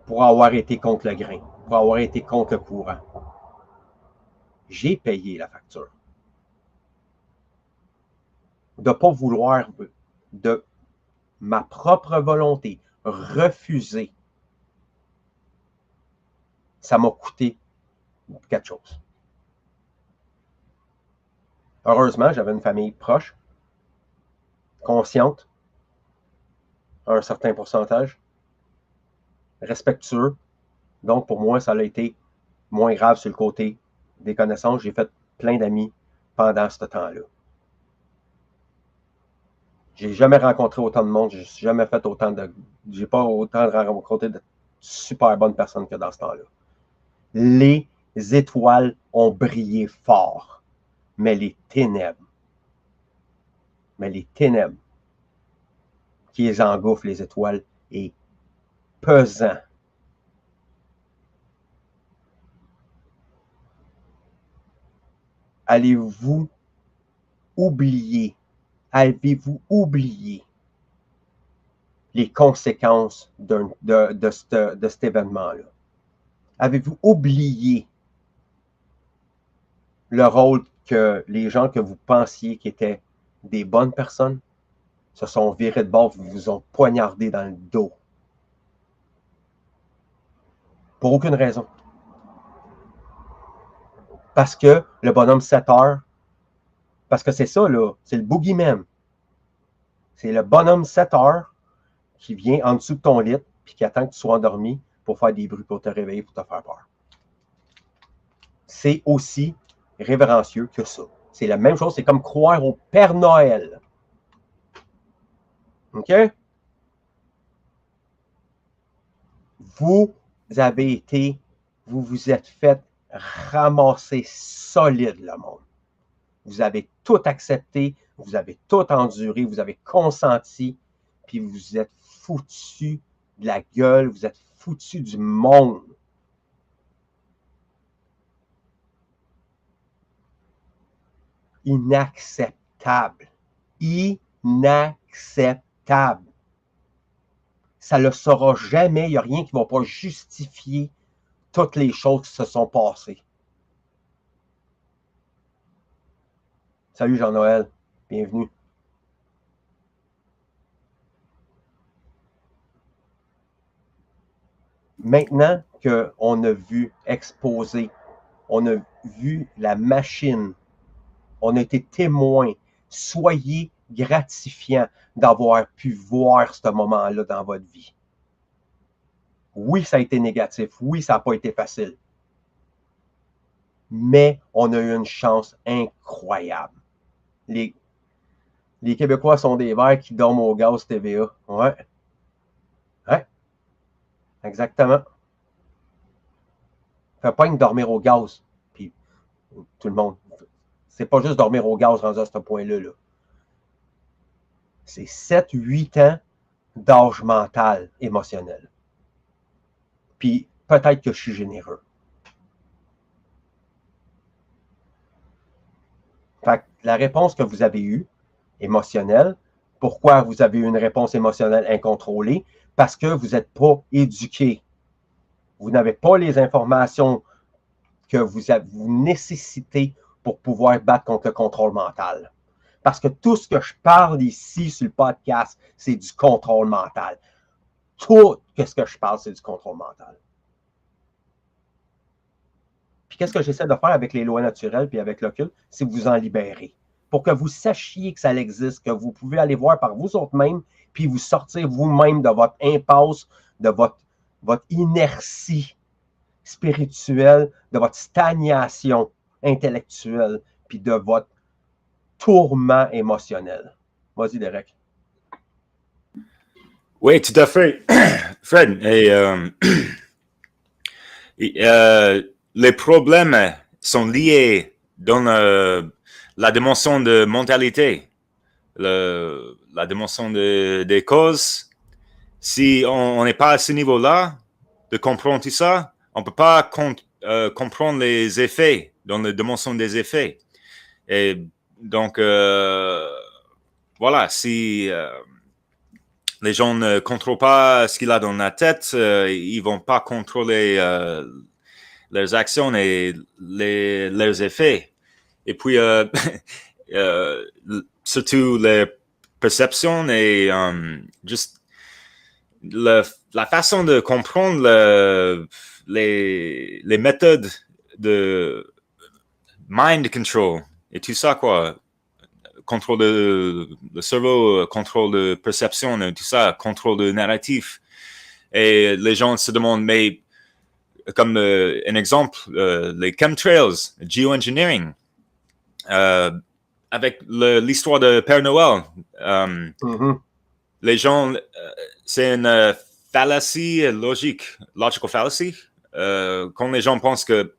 pour avoir été contre le grain, pour avoir été contre le courant. J'ai payé la facture. De ne pas vouloir, de ma propre volonté, refuser, ça m'a coûté quelque chose. Heureusement, j'avais une famille proche, consciente, à un certain pourcentage, respectueux. Donc, pour moi, ça a été moins grave sur le côté des connaissances. J'ai fait plein d'amis pendant ce temps-là. J'ai jamais rencontré autant de monde, j'ai jamais fait autant de... J'ai pas autant rencontré de super bonnes personnes que dans ce temps-là. Les étoiles ont brillé fort, mais les ténèbres qui les engouffrent, les étoiles, est pesant. Avez-vous oublié les conséquences de cet événement-là? Avez-vous oublié le rôle que les gens que vous pensiez qui étaient des bonnes personnes se sont virés de bord, vous ont poignardé dans le dos? Pour aucune raison. Parce que le bonhomme 7 heures, parce que c'est ça, là, c'est le boogeyman. C'est le bonhomme 7 heures qui vient en dessous de ton lit puis qui attend que tu sois endormi pour faire des bruits, pour te réveiller, pour te faire peur. C'est aussi révérencieux que ça. C'est la même chose, c'est comme croire au Père Noël. OK? Vous vous êtes fait ramasser solide, le monde. Vous avez tout accepté, vous avez tout enduré, vous avez consenti, puis vous êtes foutu de la gueule, vous êtes foutu du monde. Inacceptable. Inacceptable. Ça ne le sera jamais. Il n'y a rien qui ne va pas justifier toutes les choses qui se sont passées. Salut Jean-Noël. Bienvenue. Maintenant qu'on a vu exposer, on a vu la machine, on a été témoin, soyez gratifiant d'avoir pu voir ce moment-là dans votre vie. Oui, ça a été négatif. Oui, ça n'a pas été facile. Mais on a eu une chance incroyable. Les Québécois sont des verts qui dorment au gaz TVA. Ouais. Ouais. Exactement. Fait pas que dormir au gaz. Puis, tout le monde. C'est pas juste dormir au gaz rendu à ce point-là. Là. C'est 7-8 ans d'âge mental, émotionnel. Puis, peut-être que je suis généreux. Fait que la réponse que vous avez eue, émotionnelle, pourquoi vous avez eu une réponse émotionnelle incontrôlée? Parce que vous n'êtes pas éduqué. Vous n'avez pas les informations que vous nécessitez pour pouvoir battre contre le contrôle mental. Parce que tout ce que je parle ici sur le podcast, c'est du contrôle mental. Tout ce que je parle, c'est du contrôle mental. Puis qu'est-ce que j'essaie de faire avec les lois naturelles puis avec l'occulte, c'est vous en libérer. Pour que vous sachiez que ça existe, que vous pouvez aller voir par vous autres mêmes, puis vous sortir vous-même de votre impasse, de votre inertie spirituelle, de votre stagnation intellectuelle, puis de votre tourment émotionnel. Vas-y, Derek. Oui, tout à fait. Fred, les problèmes sont liés dans la dimension de mentalité, la dimension des causes. Si on n'est pas à ce niveau-là de comprendre tout ça, on ne peut pas comprendre les effets dans la dimension des effets. Et donc, voilà, si les gens ne contrôlent pas ce qu'il a dans la tête, ils ne vont pas contrôler leurs actions et leurs effets. Et puis, surtout les perceptions et juste la façon de comprendre les méthodes de mind control et tout ça, quoi. Contrôle de le cerveau, contrôle de perception, tout ça, contrôle de narratif. Et les gens se demandent, mais comme un exemple, les chemtrails, geoengineering, avec l'histoire de Père Noël, les gens, c'est une fallacie logique, logical fallacy, quand les gens pensent que,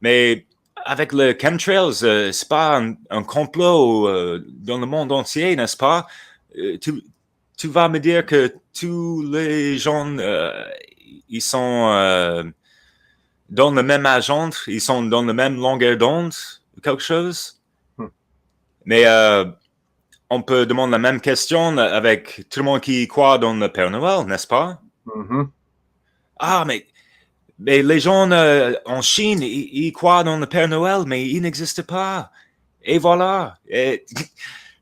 mais avec le chemtrails, c'est pas un complot dans le monde entier, n'est-ce pas? Tu vas me dire que tous les gens, ils sont dans le même agent, ils sont dans la même longueur d'onde, quelque chose. Mais on peut demander la même question avec tout le monde qui croit dans le Père Noël, n'est-ce pas? Ah, mais les gens en Chine, ils croient dans le Père Noël, mais il n'existe pas. Et voilà.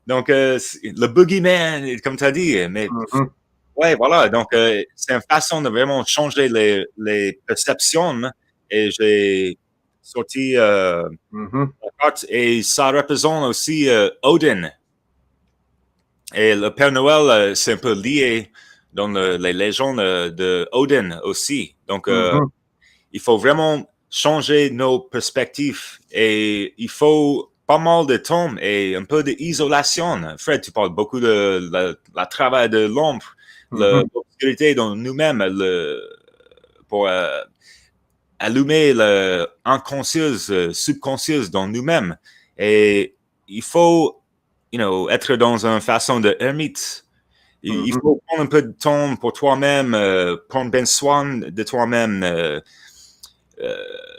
Donc, le boogeyman, comme tu as dit. Mais ouais, voilà. Donc, c'est une façon de vraiment changer les perceptions. Et j'ai sorti la carte. Et ça représente aussi Odin. Et le Père Noël, c'est un peu lié dans les légendes de Odin aussi. Donc, il faut vraiment changer nos perspectives et il faut pas mal de temps et un peu d'isolation. Fred, tu parles beaucoup de la travail de l'ombre, l'obscurité dans nous-mêmes pour allumer l'inconscience, subconscience dans nous-mêmes. Et il faut, être dans une façon de ermite. Il faut prendre un peu de temps pour toi-même, prendre bien soin de toi-même,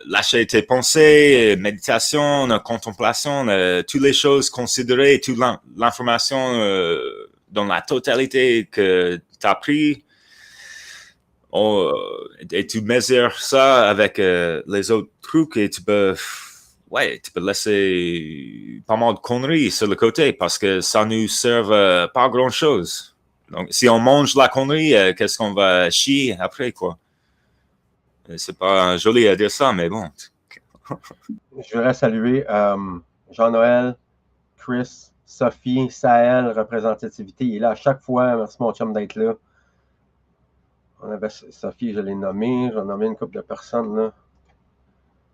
lâcher tes pensées, méditation, contemplation, toutes les choses considérées, toute l'information dans la totalité que tu as pris. Et tu mesures ça avec les autres trucs et tu peux laisser pas mal de conneries sur le côté parce que ça nous sert pas grand-chose. Donc, si on mange la connerie, qu'est-ce qu'on va chier après, quoi? C'est pas joli à dire ça, mais bon. Je voudrais saluer Jean-Noël, Chris, Sophie, Sahel, représentativité. Il est là à chaque fois. Merci, mon chum, d'être là. On avait Sophie, je l'ai nommée. J'en ai nommé une couple de personnes, là.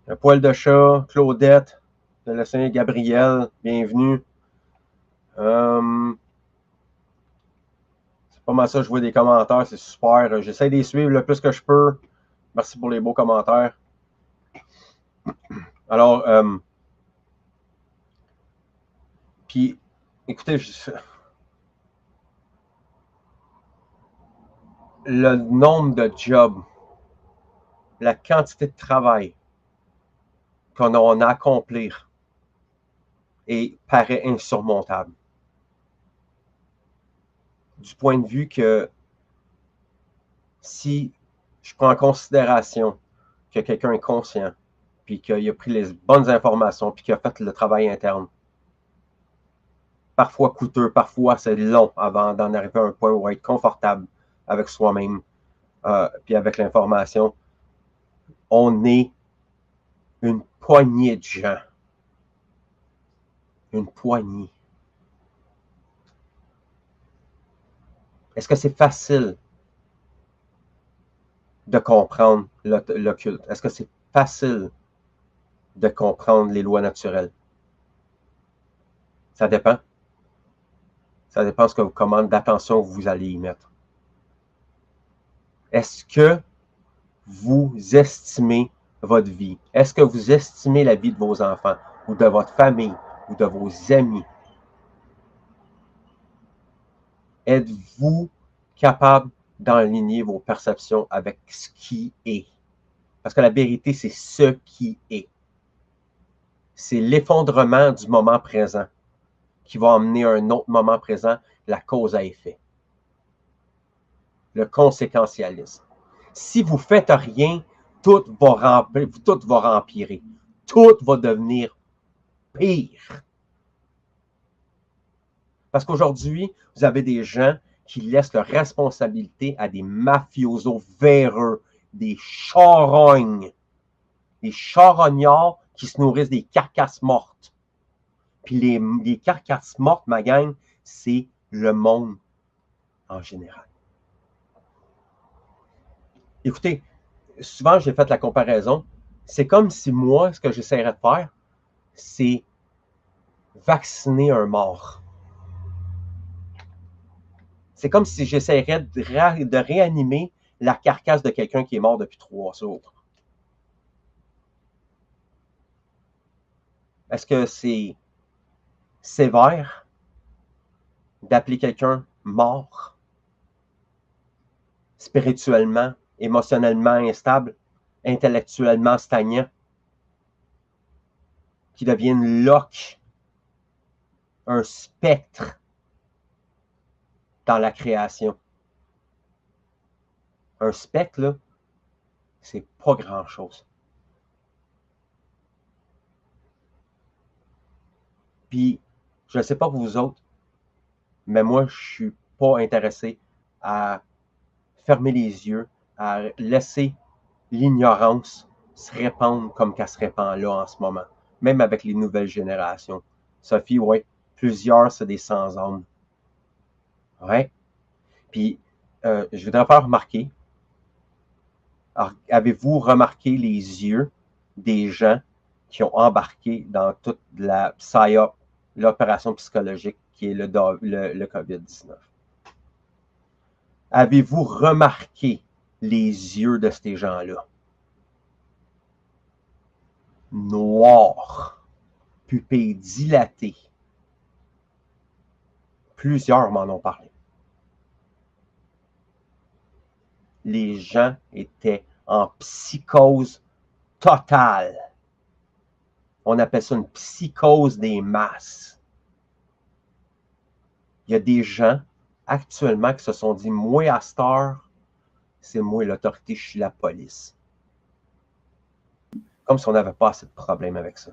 Un poil de chat, Claudette, de la Saint Gabriel, bienvenue. C'est pas mal ça, je vois des commentaires, c'est super. J'essaie de les suivre le plus que je peux. Merci pour les beaux commentaires. Alors, puis, écoutez, le nombre de jobs, la quantité de travail qu'on a à accomplir paraît insurmontable. Du point de vue que si je prends en considération que quelqu'un est conscient, puis qu'il a pris les bonnes informations, puis qu'il a fait le travail interne, parfois coûteux, parfois c'est long avant d'en arriver à un point où on va être confortable avec soi-même, puis avec l'information. On est une poignée de gens. Une poignée. Est-ce que c'est facile de comprendre l'occulte? Est-ce que c'est facile de comprendre les lois naturelles? Ça dépend. Ça dépend de comment d'attention vous allez y mettre. Est-ce que vous estimez votre vie? Est-ce que vous estimez la vie de vos enfants ou de votre famille ou de vos amis? Êtes-vous capable d'aligner vos perceptions avec ce qui est? Parce que la vérité, c'est ce qui est. C'est l'effondrement du moment présent qui va emmener un autre moment présent, la cause à effet. Le conséquentialisme. Si vous ne faites rien, tout va empirer. Tout va devenir pire. Parce qu'aujourd'hui, vous avez des gens qui laisse la responsabilité à des mafiosos véreux, des charognes, des charognards qui se nourrissent des carcasses mortes. Puis les carcasses mortes, ma gang, c'est le monde en général. Écoutez, souvent j'ai fait la comparaison. C'est comme si moi, ce que j'essaierais de faire, c'est vacciner un mort. C'est comme si j'essaierais de réanimer la carcasse de quelqu'un qui est mort depuis 3 jours. Est-ce que c'est sévère d'appeler quelqu'un mort, spirituellement, émotionnellement instable, intellectuellement stagnant, qui devienne loque, un spectre dans la création? Un spectre, là, c'est pas grand-chose. Puis, je ne sais pas pour vous autres, mais moi, je suis pas intéressé à fermer les yeux, à laisser l'ignorance se répandre comme qu'elle se répand là en ce moment, même avec les nouvelles générations. Sophie, ouais, plusieurs, c'est des sans-âme. Ouais. Puis, je voudrais faire remarquer, alors, avez-vous remarqué les yeux des gens qui ont embarqué dans toute la PSYOP, l'opération psychologique qui est le COVID-19? Avez-vous remarqué les yeux de ces gens-là? Noirs, pupilles dilatées. Plusieurs m'en ont parlé. Les gens étaient en psychose totale. On appelle ça une psychose des masses. Il y a des gens actuellement qui se sont dit, moi à cette heure, c'est moi l'autorité, je suis la police. Comme si on n'avait pas assez de problème avec ça.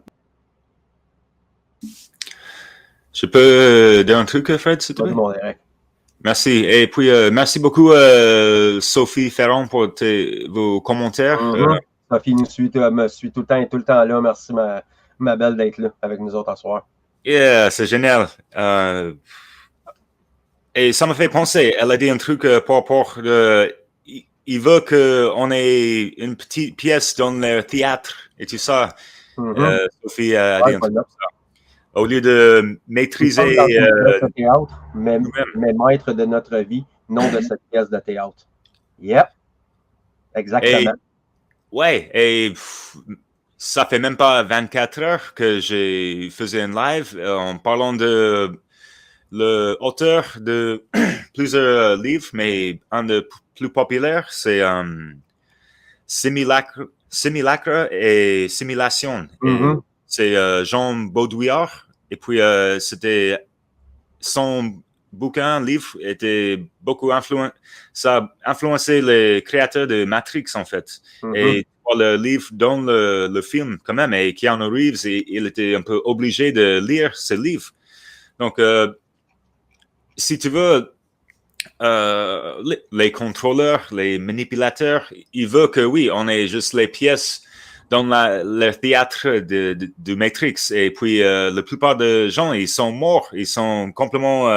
Je peux dire un truc, Fred, s'il te plaît? Mon direct. Merci. Et puis, merci beaucoup, Sophie Ferron, pour vos commentaires. Sophie me suit tout le temps là. Merci, ma belle, d'être là avec nous autres ce soir. Yeah, c'est génial. Et ça me fait penser, elle a dit un truc par rapport il veut qu'on ait une petite pièce dans le théâtre et tout ça. Sophie a dit un truc comme ça. Au lieu de maîtriser le théâtre, mais maître de notre vie, non de cette pièce de théâtre. Yep. Exactement. Et ça fait même pas 24 heures que j'ai fait un live en parlant de l'auteur de plusieurs livres, mais un des plus populaires, c'est Simulacre et Simulation. Et c'est Jean Baudrillard. Et puis, c'était son bouquin, livre, était beaucoup ça a influencé les créateurs de Matrix, en fait. Et le livre dans le film, quand même, et Keanu Reeves, il était un peu obligé de lire ce livre. Donc, si tu veux, les contrôleurs, les manipulateurs, ils veulent que, oui, on ait juste les pièces dans le théâtre de Matrix. Et puis, la plupart des gens, ils sont morts. Ils sont complètement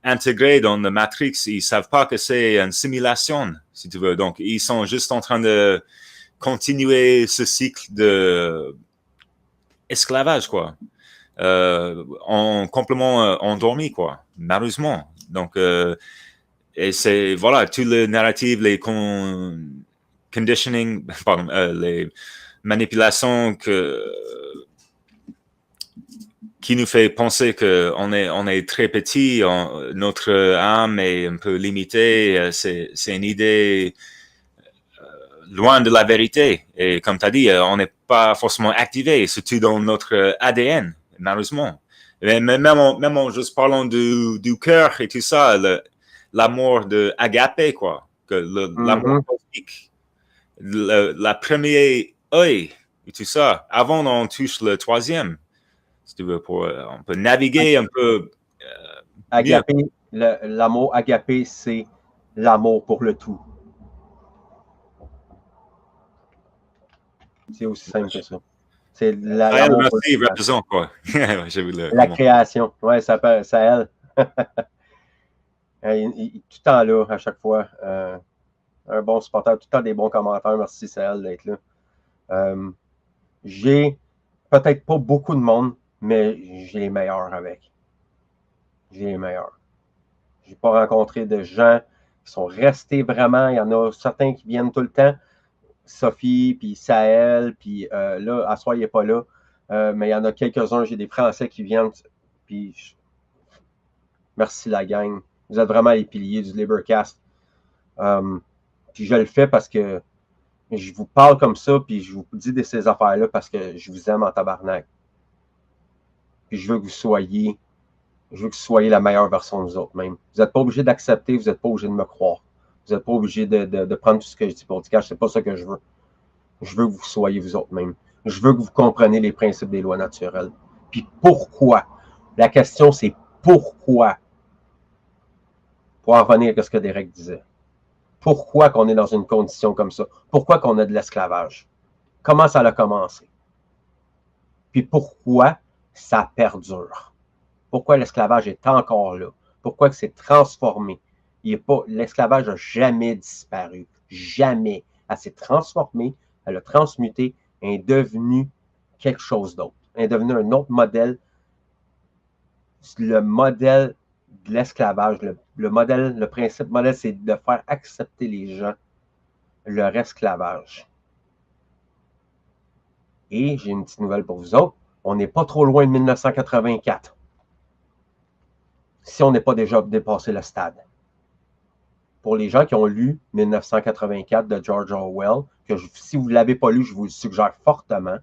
intégrés dans le Matrix. Ils ne savent pas que c'est une simulation, si tu veux. Donc, ils sont juste en train de continuer ce cycle d'esclavage, quoi. Complètement endormi, quoi, malheureusement. Donc, et c'est, voilà, tout le narratif, les conditioning, pardon, les manipulations qui nous fait penser qu'on est très petit, notre âme est un peu limitée, c'est une idée loin de la vérité. Et comme tu as dit, on n'est pas forcément activé, surtout dans notre ADN, malheureusement. Mais même en juste parlant du cœur et tout ça, l'amour de agapé, quoi, l'amour cosmique, la première œil et tout ça, avant on touche le troisième, si tu veux, on peut naviguer un peu. Agapé, l'amour agapé, c'est l'amour pour le tout. C'est aussi simple que ça. C'est l'amour pour merci, représente quoi. J'ai vu la création. Oui, ça elle. Tout le temps là, à chaque fois. Un bon supporter, tout le temps des bons commentaires. Merci, c'est elle d'être là. J'ai peut-être pas beaucoup de monde, mais j'ai les meilleurs avec. J'ai les meilleurs. J'ai pas rencontré de gens qui sont restés vraiment. Il y en a certains qui viennent tout le temps. Sophie, puis Sahel, puis là, à soir, il n'est pas là. Mais il y en a quelques-uns, j'ai des Français qui viennent. Puis merci la gang. Vous êtes vraiment les piliers du Libercast. Puis je le fais parce que je vous parle comme ça, puis je vous dis de ces affaires-là parce que je vous aime en tabarnak. Puis je veux que vous soyez la meilleure version de vous autres même. Vous n'êtes pas obligé d'accepter, vous n'êtes pas obligé de me croire. Vous n'êtes pas obligé de prendre tout ce que je dis pour du cash. C'est pas ça que je veux. Je veux que vous soyez vous autres même. Je veux que vous compreniez les principes des lois naturelles. Puis pourquoi? La question, c'est pourquoi? Pour en revenir à ce que Derek disait. Pourquoi qu'on est dans une condition comme ça? Pourquoi qu'on a de l'esclavage? Comment ça a commencé? Puis pourquoi ça perdure? Pourquoi l'esclavage est encore là? Pourquoi que c'est transformé? L'esclavage n'a jamais disparu. Jamais. Elle s'est transformée, elle a transmuté, elle est devenue quelque chose d'autre. Elle est devenue un autre modèle. Le modèle de l'esclavage, le principe modèle, c'est de faire accepter les gens leur esclavage. Et j'ai une petite nouvelle pour vous autres. On n'est pas trop loin de 1984. Si on n'est pas déjà dépassé le stade. Pour les gens qui ont lu 1984 de George Orwell, si vous ne l'avez pas lu, je vous le suggère fortement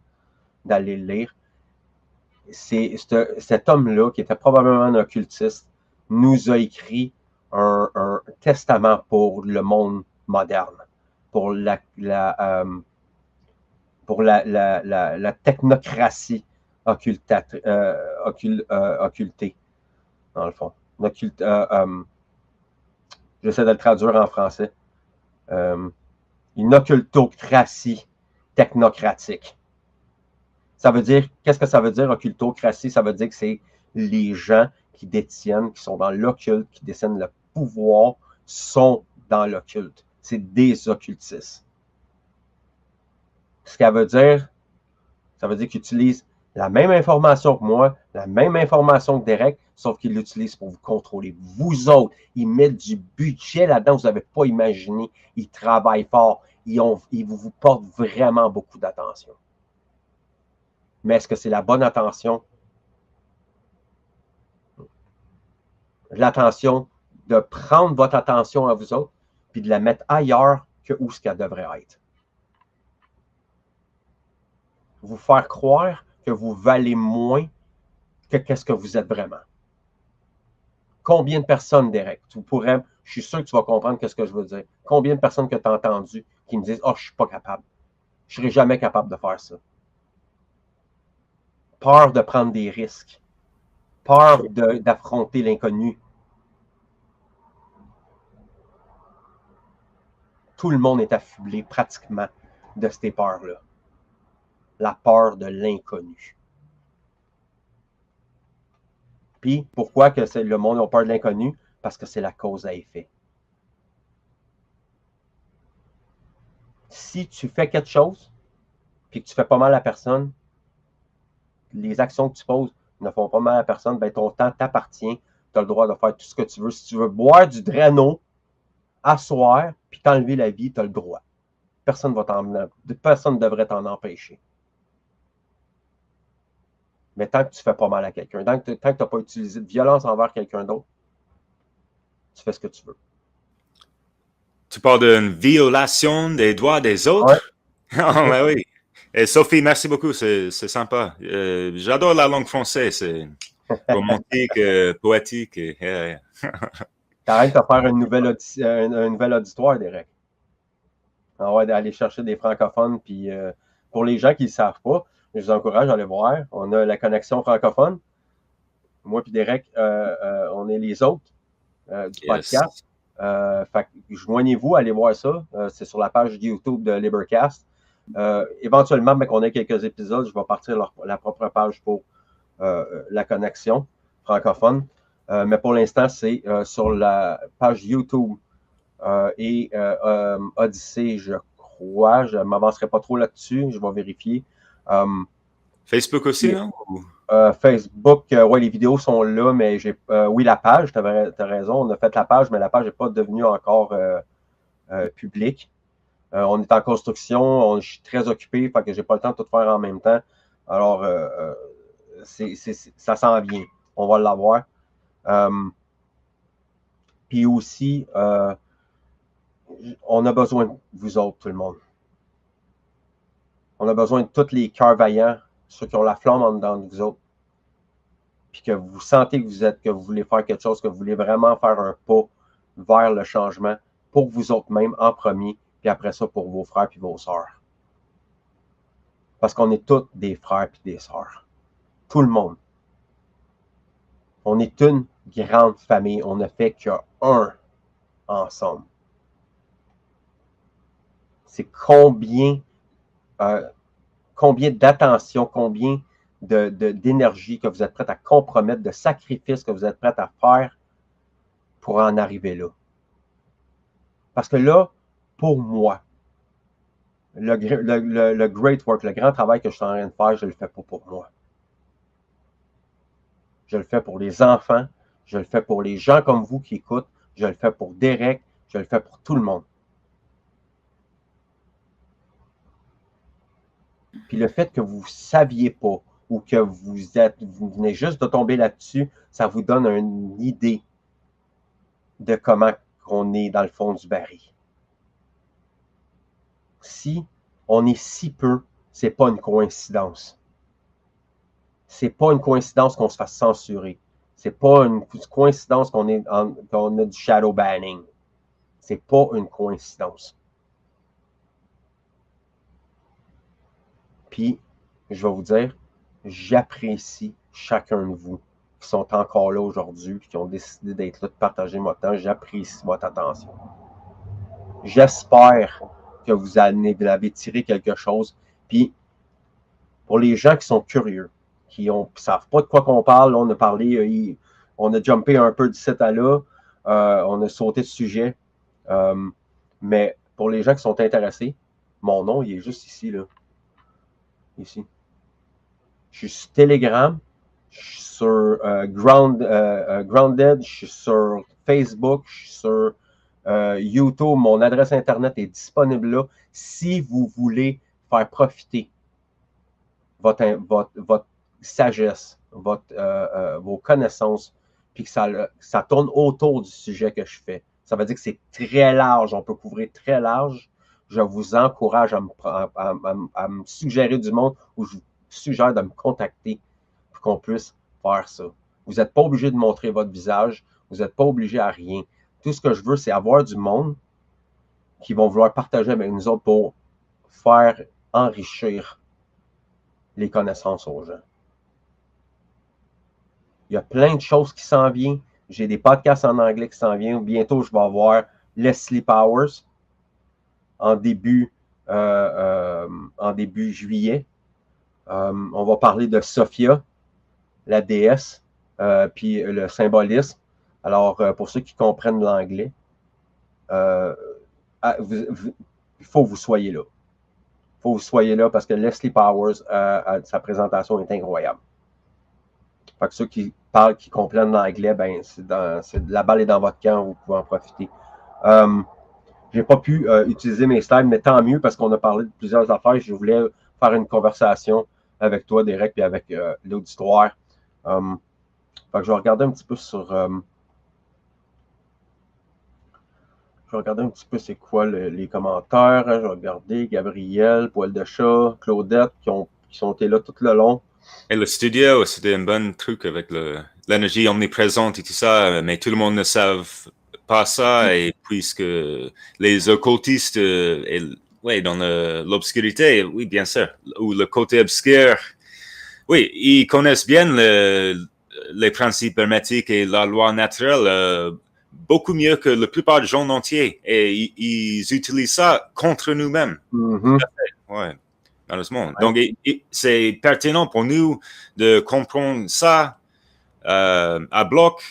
d'aller le lire. C'est cet homme-là, qui était probablement un occultiste, nous a écrit un testament pour le monde moderne, pour la technocratie occultée, dans le fond. J'essaie de le traduire en français. Une occultocratie technocratique. Ça veut dire, qu'est-ce que ça veut dire, occultocratie? Ça veut dire que c'est les gens qui détiennent, qui sont dans l'occulte, qui détiennent le pouvoir, sont dans l'occulte. C'est des occultistes. Ce qu'elle veut dire, ça veut dire qu'ils utilisent la même information que moi, la même information que Derek, sauf qu'ils l'utilisent pour vous contrôler. Vous autres, ils mettent du budget là-dedans, vous n'avez pas imaginé. Ils travaillent fort. Ils vous portent vraiment beaucoup d'attention. Mais est-ce que c'est la bonne attention? L'attention de prendre votre attention à vous autres, puis de la mettre ailleurs que où ce qu'elle devrait être. Vous faire croire que vous valez moins que qu'est-ce que vous êtes vraiment. Combien de personnes, Derek, je suis sûr que tu vas comprendre ce que je veux dire. Combien de personnes que tu as entendues qui me disent « Oh, je ne suis pas capable. Je ne serai jamais capable de faire ça. » Peur de prendre des risques. Peur d'affronter l'inconnu. Tout le monde est affublé pratiquement de ces peurs-là. La peur de l'inconnu. Puis, pourquoi que le monde a peur de l'inconnu? Parce que c'est la cause à effet. Si tu fais quelque chose, puis que tu fais pas mal à personne, les actions que tu poses ne font pas mal à personne, ben ton temps t'appartient. Tu as le droit de faire tout ce que tu veux. Si tu veux boire du Drano, asseoir, puis t'enlever la vie, tu as le droit. Personne ne devrait t'en empêcher. Mais tant que tu ne fais pas mal à quelqu'un, tant que tu n'as pas utilisé de violence envers quelqu'un d'autre, tu fais ce que tu veux. Tu parles d'une violation des droits des autres? Ouais. Oh, ben oui. Et Sophie, merci beaucoup, c'est sympa. J'adore la langue française, c'est romantique, poétique. T'arrêtes de faire un nouvel auditoire, Derek. On va aller chercher des francophones. Puis pour les gens qui ne le savent pas, je vous encourage à aller voir. On a la connexion francophone. Moi et Derek, on est les autres. du podcast. Fait que joignez-vous, allez voir ça. C'est sur la page YouTube de Libercast. Éventuellement, mais qu'on ait quelques épisodes, je vais partir la propre page pour la connexion francophone. Mais pour l'instant, c'est sur la page YouTube et Odyssey, je crois. Je ne m'avancerai pas trop là-dessus. Je vais vérifier. Facebook aussi, non? Facebook, ouais, les vidéos sont là, mais oui, la page, tu as raison. On a fait la page, mais la page n'est pas devenue encore publique. On est en construction, je suis très occupé, fait que j'ai pas le temps de tout faire en même temps. Alors, ça s'en vient. On va l'avoir. Puis aussi, on a besoin de vous autres, tout le monde. On a besoin de tous les cœurs vaillants, ceux qui ont la flamme en dedans de vous autres. Puis que vous sentez que vous voulez faire quelque chose, que vous voulez vraiment faire un pas vers le changement pour vous autres même en premier, puis après ça pour vos frères puis vos sœurs. Parce qu'on est tous des frères puis des sœurs. Tout le monde. On est une grande famille. On ne fait qu'un ensemble. C'est combien d'attention, combien d'énergie que vous êtes prêts à compromettre, de sacrifices que vous êtes prêts à faire pour en arriver là. Parce que là, pour moi, le great work, le grand travail que je suis en train de faire, je ne le fais pas pour moi. Je le fais pour les enfants, je le fais pour les gens comme vous qui écoutent, je le fais pour Derek, je le fais pour tout le monde. Puis le fait que vous ne saviez pas ou que vous venez juste de tomber là-dessus, ça vous donne une idée de comment on est dans le fond du baril. Si on est si peu, ce n'est pas une coïncidence. C'est pas une coïncidence qu'on se fasse censurer. C'est pas une coïncidence qu'on a du shadow banning. C'est pas une coïncidence. Puis, je vais vous dire, j'apprécie chacun de vous qui sont encore là aujourd'hui, qui ont décidé d'être là, de partager mon temps. J'apprécie votre attention. J'espère que vous avez tiré quelque chose. Puis, pour les gens qui sont curieux, qui ne savent pas de quoi qu'on parle, là, on a parlé, on a jumpé un peu d'ici à là, on a sauté de sujet. Mais pour les gens qui sont intéressés, mon nom, il est juste ici, là. Ici. Je suis sur Telegram, je suis sur Grounded, je suis sur Facebook, je suis sur YouTube. Mon adresse Internet est disponible là. Si vous voulez faire profiter votre sagesse, vos connaissances, puis que ça tourne autour du sujet que je fais. Ça veut dire que c'est très large, on peut couvrir très large. Je vous encourage à me suggérer du monde ou je vous suggère de me contacter pour qu'on puisse faire ça. Vous n'êtes pas obligé de montrer votre visage, vous n'êtes pas obligé à rien. Tout ce que je veux, c'est avoir du monde qui vont vouloir partager avec nous autres pour faire enrichir les connaissances aux gens. Il y a plein de choses qui s'en viennent. J'ai des podcasts en anglais qui s'en viennent. Bientôt, je vais avoir Leslie Powers en début juillet. On va parler de Sophia, la déesse, puis le symbolisme. Alors, pour ceux qui comprennent l'anglais, il faut que vous soyez là. Il faut que vous soyez là parce que Leslie Powers, sa présentation est incroyable. Fait que ceux qui parlent, qui comprennent l'anglais, ben, la balle est dans votre camp, vous pouvez en profiter. Je n'ai pas pu utiliser mes slides, mais tant mieux parce qu'on a parlé de plusieurs affaires. Je voulais faire une conversation avec toi, Derek, puis avec l'auditoire. Fait que je vais regarder un petit peu sur... je vais regarder un petit peu c'est quoi les commentaires. Je vais regarder Gabriel, Poil de chat, Claudette, qui sont été là tout le long. Et le studio, c'était un bon truc avec l'énergie omniprésente et tout ça, mais tout le monde ne savent pas ça, et puisque les occultistes, dans l'obscurité, oui, bien sûr, ou le côté obscur, oui, ils connaissent bien les principes hermétiques et la loi naturelle beaucoup mieux que la plupart des gens entiers. Et ils utilisent ça contre nous-mêmes. Ouais, malheureusement. Ouais. Donc, c'est pertinent pour nous de comprendre ça à bloc,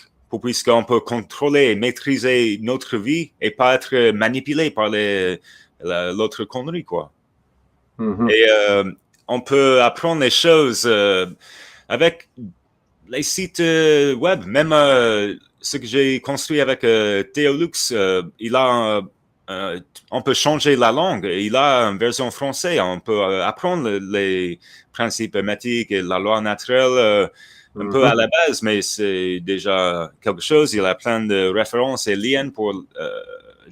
puisqu'on peut contrôler et maîtriser notre vie et pas être manipulé par l'autre connerie, quoi. Et on peut apprendre les choses avec les sites web, même ce que j'ai construit avec Théolux, on peut changer la langue. Il a une version française. On peut apprendre les principes mathématiques et la loi naturelle un peu à la base, mais c'est déjà quelque chose. Il a plein de références et liens pour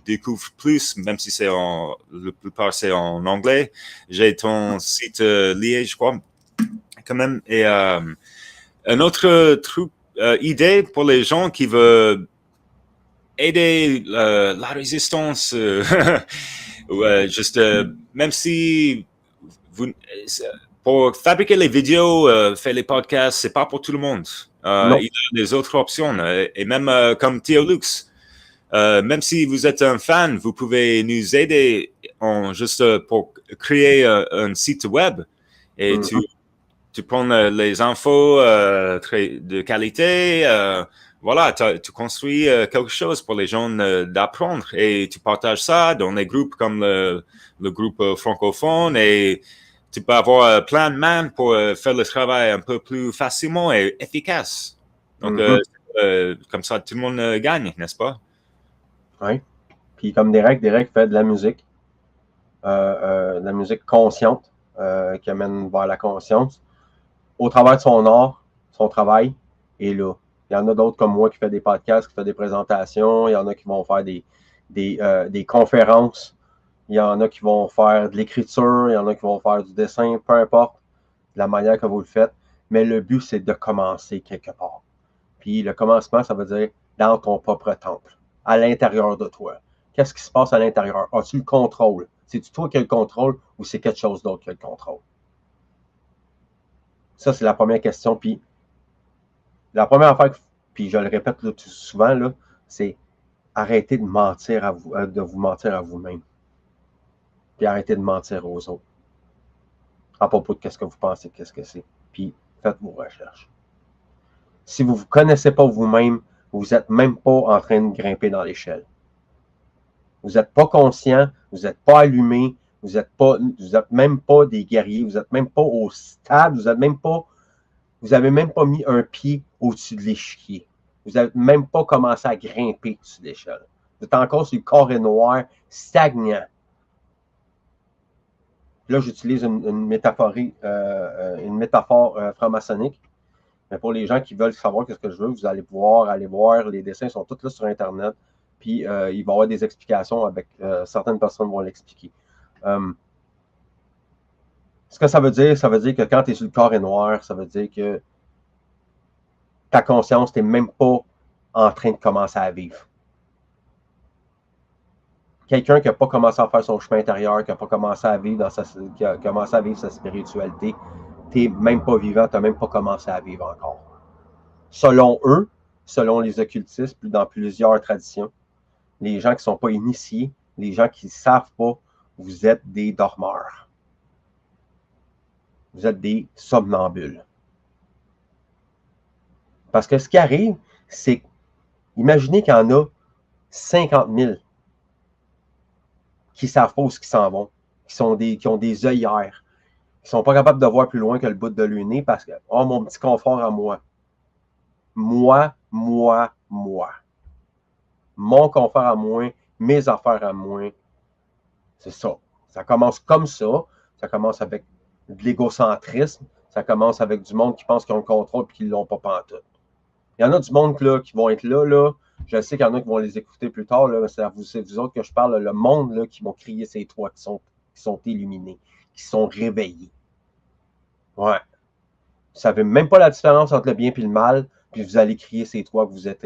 découvrir plus, même si c'est la plupart c'est en anglais. J'ai ton site lié, je crois, quand même. Et un autre truc, idée pour les gens qui veulent aider la résistance, juste même si pour fabriquer les vidéos, faire les podcasts, c'est pas pour tout le monde. Il y a des autres options, et même comme Théolux, même si vous êtes un fan, vous pouvez nous aider juste pour créer un site web et tu prends les infos de qualité, voilà, tu construis quelque chose pour les gens d'apprendre et tu partages ça dans les groupes comme le groupe francophone et tu peux avoir plein de mains pour faire le travail un peu plus facilement et efficace. Donc, comme ça, tout le monde gagne, n'est-ce pas? Oui. Puis comme Derek fait de la musique consciente qui amène vers la conscience. Au travers de son art, son travail, et là. Il y en a d'autres comme moi qui fait des podcasts, qui fait des présentations. Il y en a qui vont faire des conférences. Il y en a qui vont faire de l'écriture. Il y en a qui vont faire du dessin, peu importe la manière que vous le faites. Mais le but, c'est de commencer quelque part. Puis le commencement, ça veut dire dans ton propre temple, à l'intérieur de toi. Qu'est-ce qui se passe à l'intérieur? As-tu le contrôle? C'est-tu toi qui as le contrôle ou c'est quelque chose d'autre qui a le contrôle? Ça, c'est la première question. Puis, la première affaire, puis je le répète là, tout souvent, là, c'est arrêter de mentir à vous, de vous mentir à vous-même. Puis arrêter de mentir aux autres. À propos de qu'est-ce que vous pensez, qu'est-ce que c'est. Puis, faites vos recherches. Si vous ne vous connaissez pas vous-même, vous n'êtes même pas en train de grimper dans l'échelle. Vous n'êtes pas conscient, vous n'êtes pas allumé, vous n'êtes même pas des guerriers, vous n'êtes même pas au stade, vous n'avez même pas mis un pied au-dessus de l'échiquier. Vous n'avez même pas commencé à grimper sur l'échelle. Vous êtes encore sur le carré noir, stagnant. Là, j'utilise une métaphore franc-maçonnique. Mais pour les gens qui veulent savoir ce que je veux, vous allez pouvoir aller voir. Les dessins sont tous là sur Internet. Puis, il va y avoir des explications avec certaines personnes vont l'expliquer. Ce que ça veut dire que quand tu es sur le carré noir, ça veut dire que ta conscience, tu n'es même pas en train de commencer à vivre. Quelqu'un qui n'a pas commencé à faire son chemin intérieur, qui n'a pas commencé à vivre qui a commencé à vivre sa spiritualité, tu n'es même pas vivant, tu n'as même pas commencé à vivre encore. Selon eux, selon les occultistes, dans plusieurs traditions, les gens qui ne sont pas initiés, les gens qui ne savent pas, vous êtes des dormeurs. Vous êtes des somnambules. Parce que ce qui arrive, c'est, imaginez qu'il y en a 50 000 qui ne savent pas où ils s'en vont, qui ont des œillères, qui ne sont pas capables de voir plus loin que le bout de leur nez parce que, oh, mon petit confort à moi. Moi. Mon confort à moi, mes affaires à moi. C'est ça. Ça commence comme ça. Ça commence avec de l'égocentrisme. Ça commence avec du monde qui pense qu'ils ont le contrôle et qu'ils ne l'ont pas pantoute. Il y en a du monde là, qui vont être là. Je sais qu'il y en a qui vont les écouter plus tard. C'est vous autres que je parle. Le monde là, qui vont crier ces toits, qui sont illuminés, qui sont réveillés. Ouais. Vous ne savez même pas la différence entre le bien et le mal, puis vous allez crier ces toits que vous êtes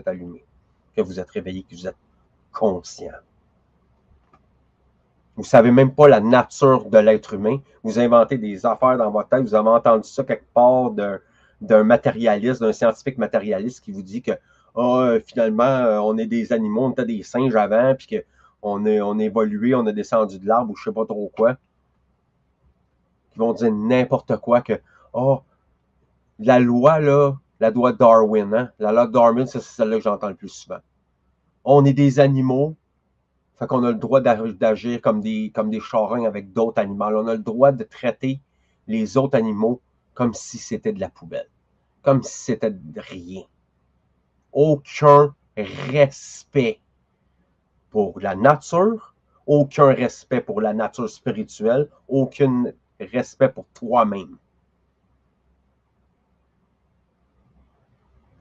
allumés, que vous êtes réveillés, que vous êtes conscients. Vous ne savez même pas la nature de l'être humain. Vous inventez des affaires dans votre tête. Vous avez entendu ça quelque part d'un matérialiste, d'un scientifique matérialiste qui vous dit que finalement, on est des animaux, on était des singes avant, puis qu'on on a évolué, on a descendu de l'arbre ou je sais pas trop quoi. Ils vont dire n'importe quoi que, oh, la loi, là, la loi Darwin, hein? La loi Darwin, c'est celle-là que j'entends le plus souvent. On est des animaux, fait qu'on a le droit d'agir comme des charognes avec d'autres animaux. On a le droit de traiter les autres animaux comme si c'était de la poubelle, comme si c'était de rien. Aucun respect pour la nature, aucun respect pour la nature spirituelle, aucun respect pour toi-même.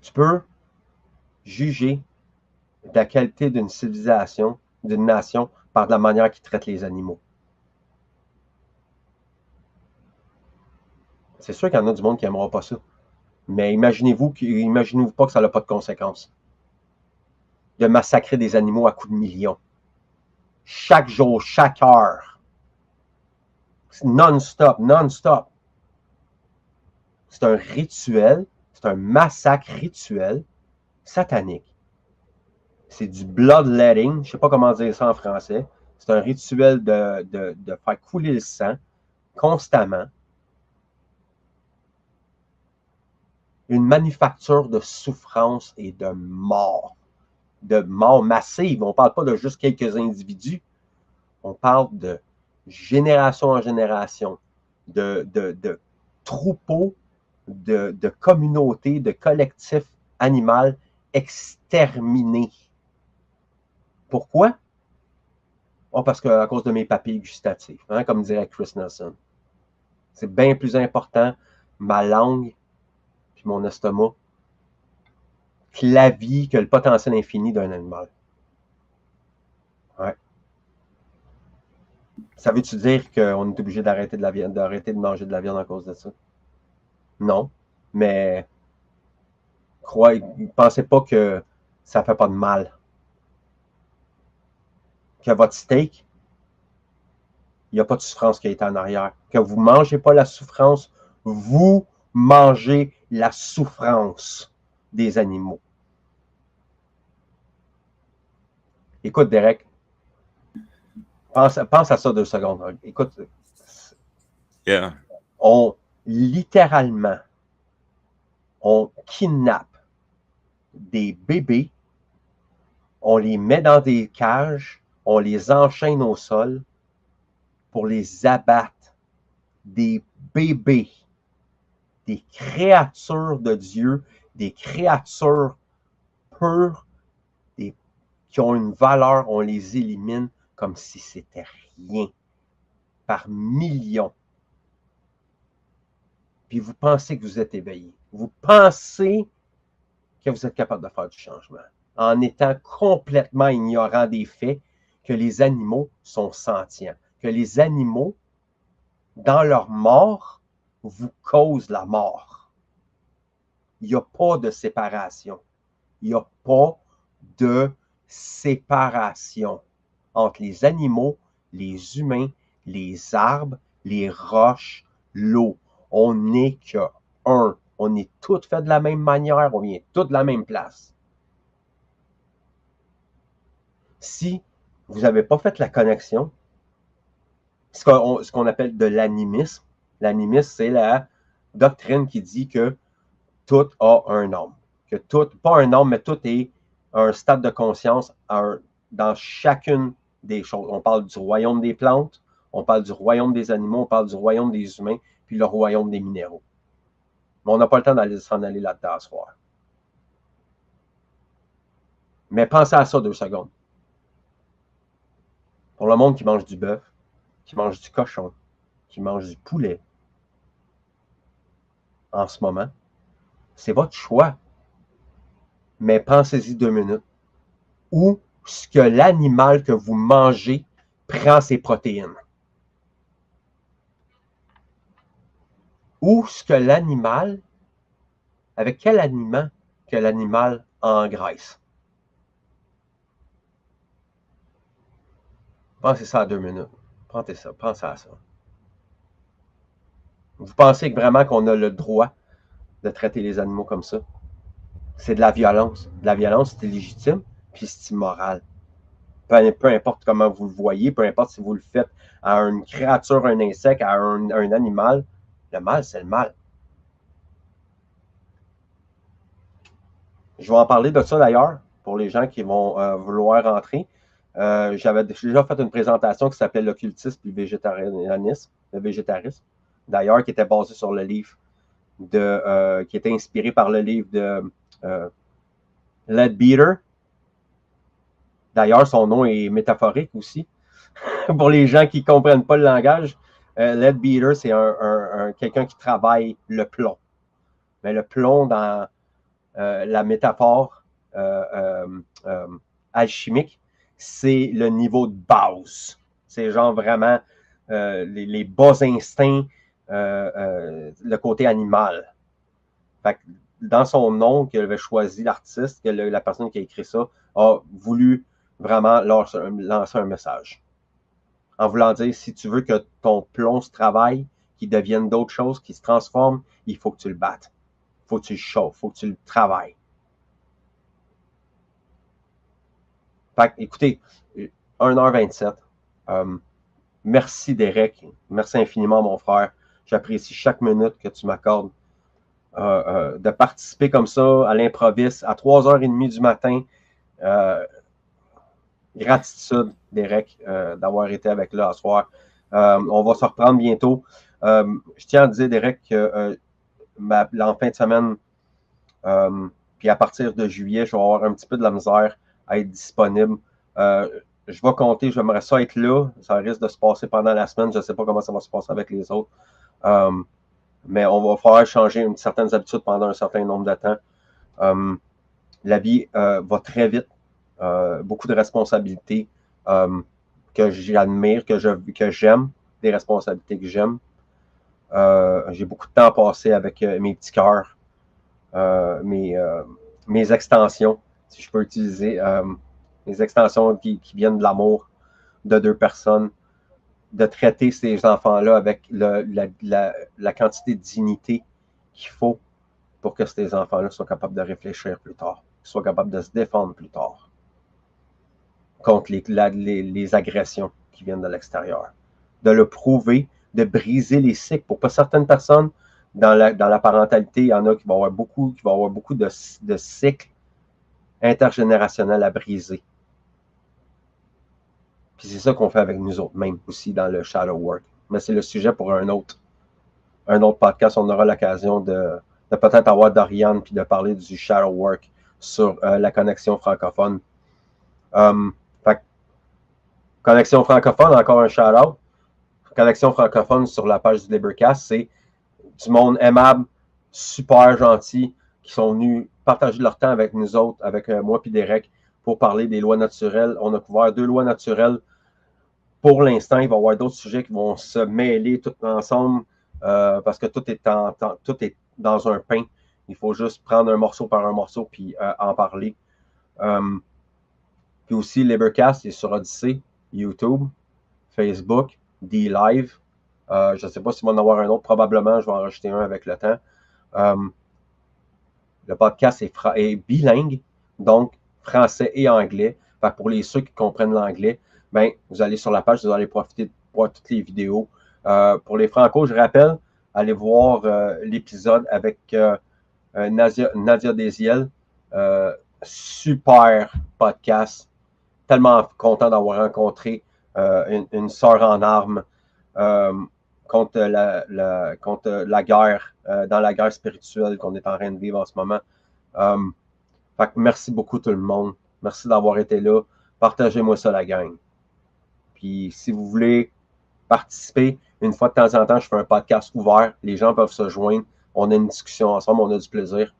Tu peux juger la qualité d'une civilisation, d'une nation, par la manière qu'ils traitent les animaux. C'est sûr qu'il y en a du monde qui n'aimera pas ça. Mais imaginez-vous pas que ça n'a pas de conséquences. De massacrer des animaux à coups de millions. Chaque jour, chaque heure. Non-stop, non-stop. C'est un rituel, c'est un massacre rituel satanique. C'est du bloodletting, je ne sais pas comment dire ça en français. C'est un rituel de faire couler le sang constamment. Une manufacture de souffrance et de mort massive. On ne parle pas de juste quelques individus. On parle de génération en génération, de troupeaux, de communautés, de collectifs animaux exterminés. Pourquoi? Oh, parce qu'à cause de mes papilles gustatives, hein, comme dirait Chris Nelson. C'est bien plus important, ma langue puis mon estomac, que la vie, que le potentiel infini d'un animal. Ouais. Ça veut-tu dire qu'on est obligé d'arrêter de manger de la viande à cause de ça? Non. Mais pensez pas que ça fait pas de mal. Que votre steak, il n'y a pas de souffrance qui est en arrière. Que vous ne mangez pas la souffrance, vous mangez la souffrance des animaux. Écoute, Derek, pense à ça 2 secondes. Écoute, Yeah. Littéralement, on kidnappe des bébés, on les met dans des cages, on les enchaîne au sol pour les abattre. Des bébés, des créatures de Dieu, des créatures pures, qui ont une valeur, on les élimine comme si c'était rien, par millions. Puis vous pensez que vous êtes éveillé. Vous pensez que vous êtes capable de faire du changement en étant complètement ignorant des faits que les animaux sont sentients, que les animaux, dans leur mort, vous causent la mort. Il n'y a pas de séparation. Il n'y a pas de séparation entre les animaux, les humains, les arbres, les roches, l'eau. On n'est qu'un. On est tous faits de la même manière, on vient tous de la même place. Si vous n'avez pas fait la connexion, ce qu'on appelle de l'animisme, l'animisme, c'est la doctrine qui dit que tout a un homme. Que tout, pas un homme, mais tout est un stade de conscience dans chacune des choses. On parle du royaume des plantes, on parle du royaume des animaux, on parle du royaume des humains, puis le royaume des minéraux. Mais on n'a pas le temps d'aller s'en aller là-dedans à soir. Mais pensez à ça 2 secondes. Pour le monde qui mange du bœuf, qui mange du cochon, qui mange du poulet, en ce moment, c'est votre choix. Mais pensez-y 2 minutes. Où est-ce que l'animal que vous mangez prend ses protéines? Où est-ce que l'animal, avec quel aliment que l'animal engraisse? Pensez ça à 2 minutes. Pensez à ça. Vous pensez vraiment qu'on a le droit de traiter les animaux comme ça? c'est de la violence. De la violence, c'est illégitime, puis c'est immoral. Peu importe comment vous le voyez, peu importe si vous le faites à une créature, un insecte, à un animal, le mal, c'est le mal. Je vais en parler de ça d'ailleurs, pour les gens qui vont vouloir rentrer. J'avais déjà fait une présentation qui s'appelait l'occultisme et le végétarisme, d'ailleurs, qui était basé sur le livre qui était inspiré par le livre de Leadbeater. D'ailleurs, son nom est métaphorique aussi. Pour les gens qui ne comprennent pas le langage, Leadbeater, c'est quelqu'un qui travaille le plomb. Mais le plomb dans la métaphore alchimique, c'est le niveau de base. C'est genre vraiment les bas instincts, le côté animal. Fait que dans son nom qu'il avait choisi, l'artiste, que la personne qui a écrit ça, a voulu vraiment lancer un message. En voulant dire, si tu veux que ton plomb se travaille, qu'il devienne d'autres choses, qu'il se transforme, il faut que tu le battes. Il faut que tu le chauffes, il faut que tu le travailles. Fait que, écoutez, 1h27. Merci, Derek. Merci infiniment, mon frère. J'apprécie chaque minute que tu m'accordes de participer comme ça à l'improviste à 3h30 du matin. Gratitude, Derek, d'avoir été avec là ce soir. On va se reprendre bientôt. Je tiens à dire, Derek, que en fin de semaine, puis à partir de juillet, je vais avoir un petit peu de la misère à être disponible. Je vais compter, j'aimerais ça être là. Ça risque de se passer pendant la semaine. Je ne sais pas comment ça va se passer avec les autres. Mais on va falloir changer certaines habitudes pendant un certain nombre de temps. La vie va très vite. Beaucoup de responsabilités que j'admire, que j'aime, des responsabilités que j'aime. J'ai beaucoup de temps passé avec mes petits cœurs, mes extensions, si je peux utiliser, mes extensions qui viennent de l'amour de deux personnes, de traiter ces enfants-là avec la quantité de dignité qu'il faut pour que ces enfants-là soient capables de réfléchir plus tard, soient capables de se défendre plus tard contre les agressions qui viennent de l'extérieur. De le prouver, de briser les cycles. Pour pas certaines personnes, dans la parentalité, il y en a qui vont avoir beaucoup de cycles intergénérationnels à briser. Puis c'est ça qu'on fait avec nous autres, même aussi dans le shadow work. Mais c'est le sujet pour un autre podcast. On aura l'occasion de peut-être avoir Dorian puis de parler du shadow work sur la connexion francophone. Connexion francophone, encore un shout-out. Connexion francophone sur la page du Libercast, c'est du monde aimable, super gentil, qui sont venus partager leur temps avec nous autres, avec moi et Derek, pour parler des lois naturelles. On a couvert 2 lois naturelles. Pour l'instant, il va y avoir d'autres sujets qui vont se mêler tout ensemble parce que tout est dans un pain. Il faut juste prendre un morceau par un morceau puis en parler. Puis aussi, Libercast est sur Odyssey, YouTube, Facebook, D-Live. Je ne sais pas s'il va en avoir un autre. Probablement, je vais en rajouter un avec le temps. Le podcast est bilingue, donc français et anglais. Fait que pour ceux qui comprennent l'anglais, ben, vous allez sur la page, vous allez profiter de voir toutes les vidéos. Pour les Franco, je rappelle, allez voir l'épisode avec Nadia Desiel. Super podcast. Tellement content d'avoir rencontré une sœur en armes contre la guerre, dans la guerre spirituelle qu'on est en train de vivre en ce moment. Fait que merci beaucoup tout le monde. Merci d'avoir été là. Partagez-moi ça, la gang. Puis si vous voulez participer, une fois de temps en temps, je fais un podcast ouvert. Les gens peuvent se joindre. On a une discussion ensemble, on a du plaisir.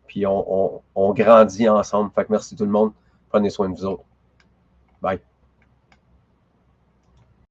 Puis on grandit ensemble. Fait que merci tout le monde. Prenez soin de vous autres. Bye.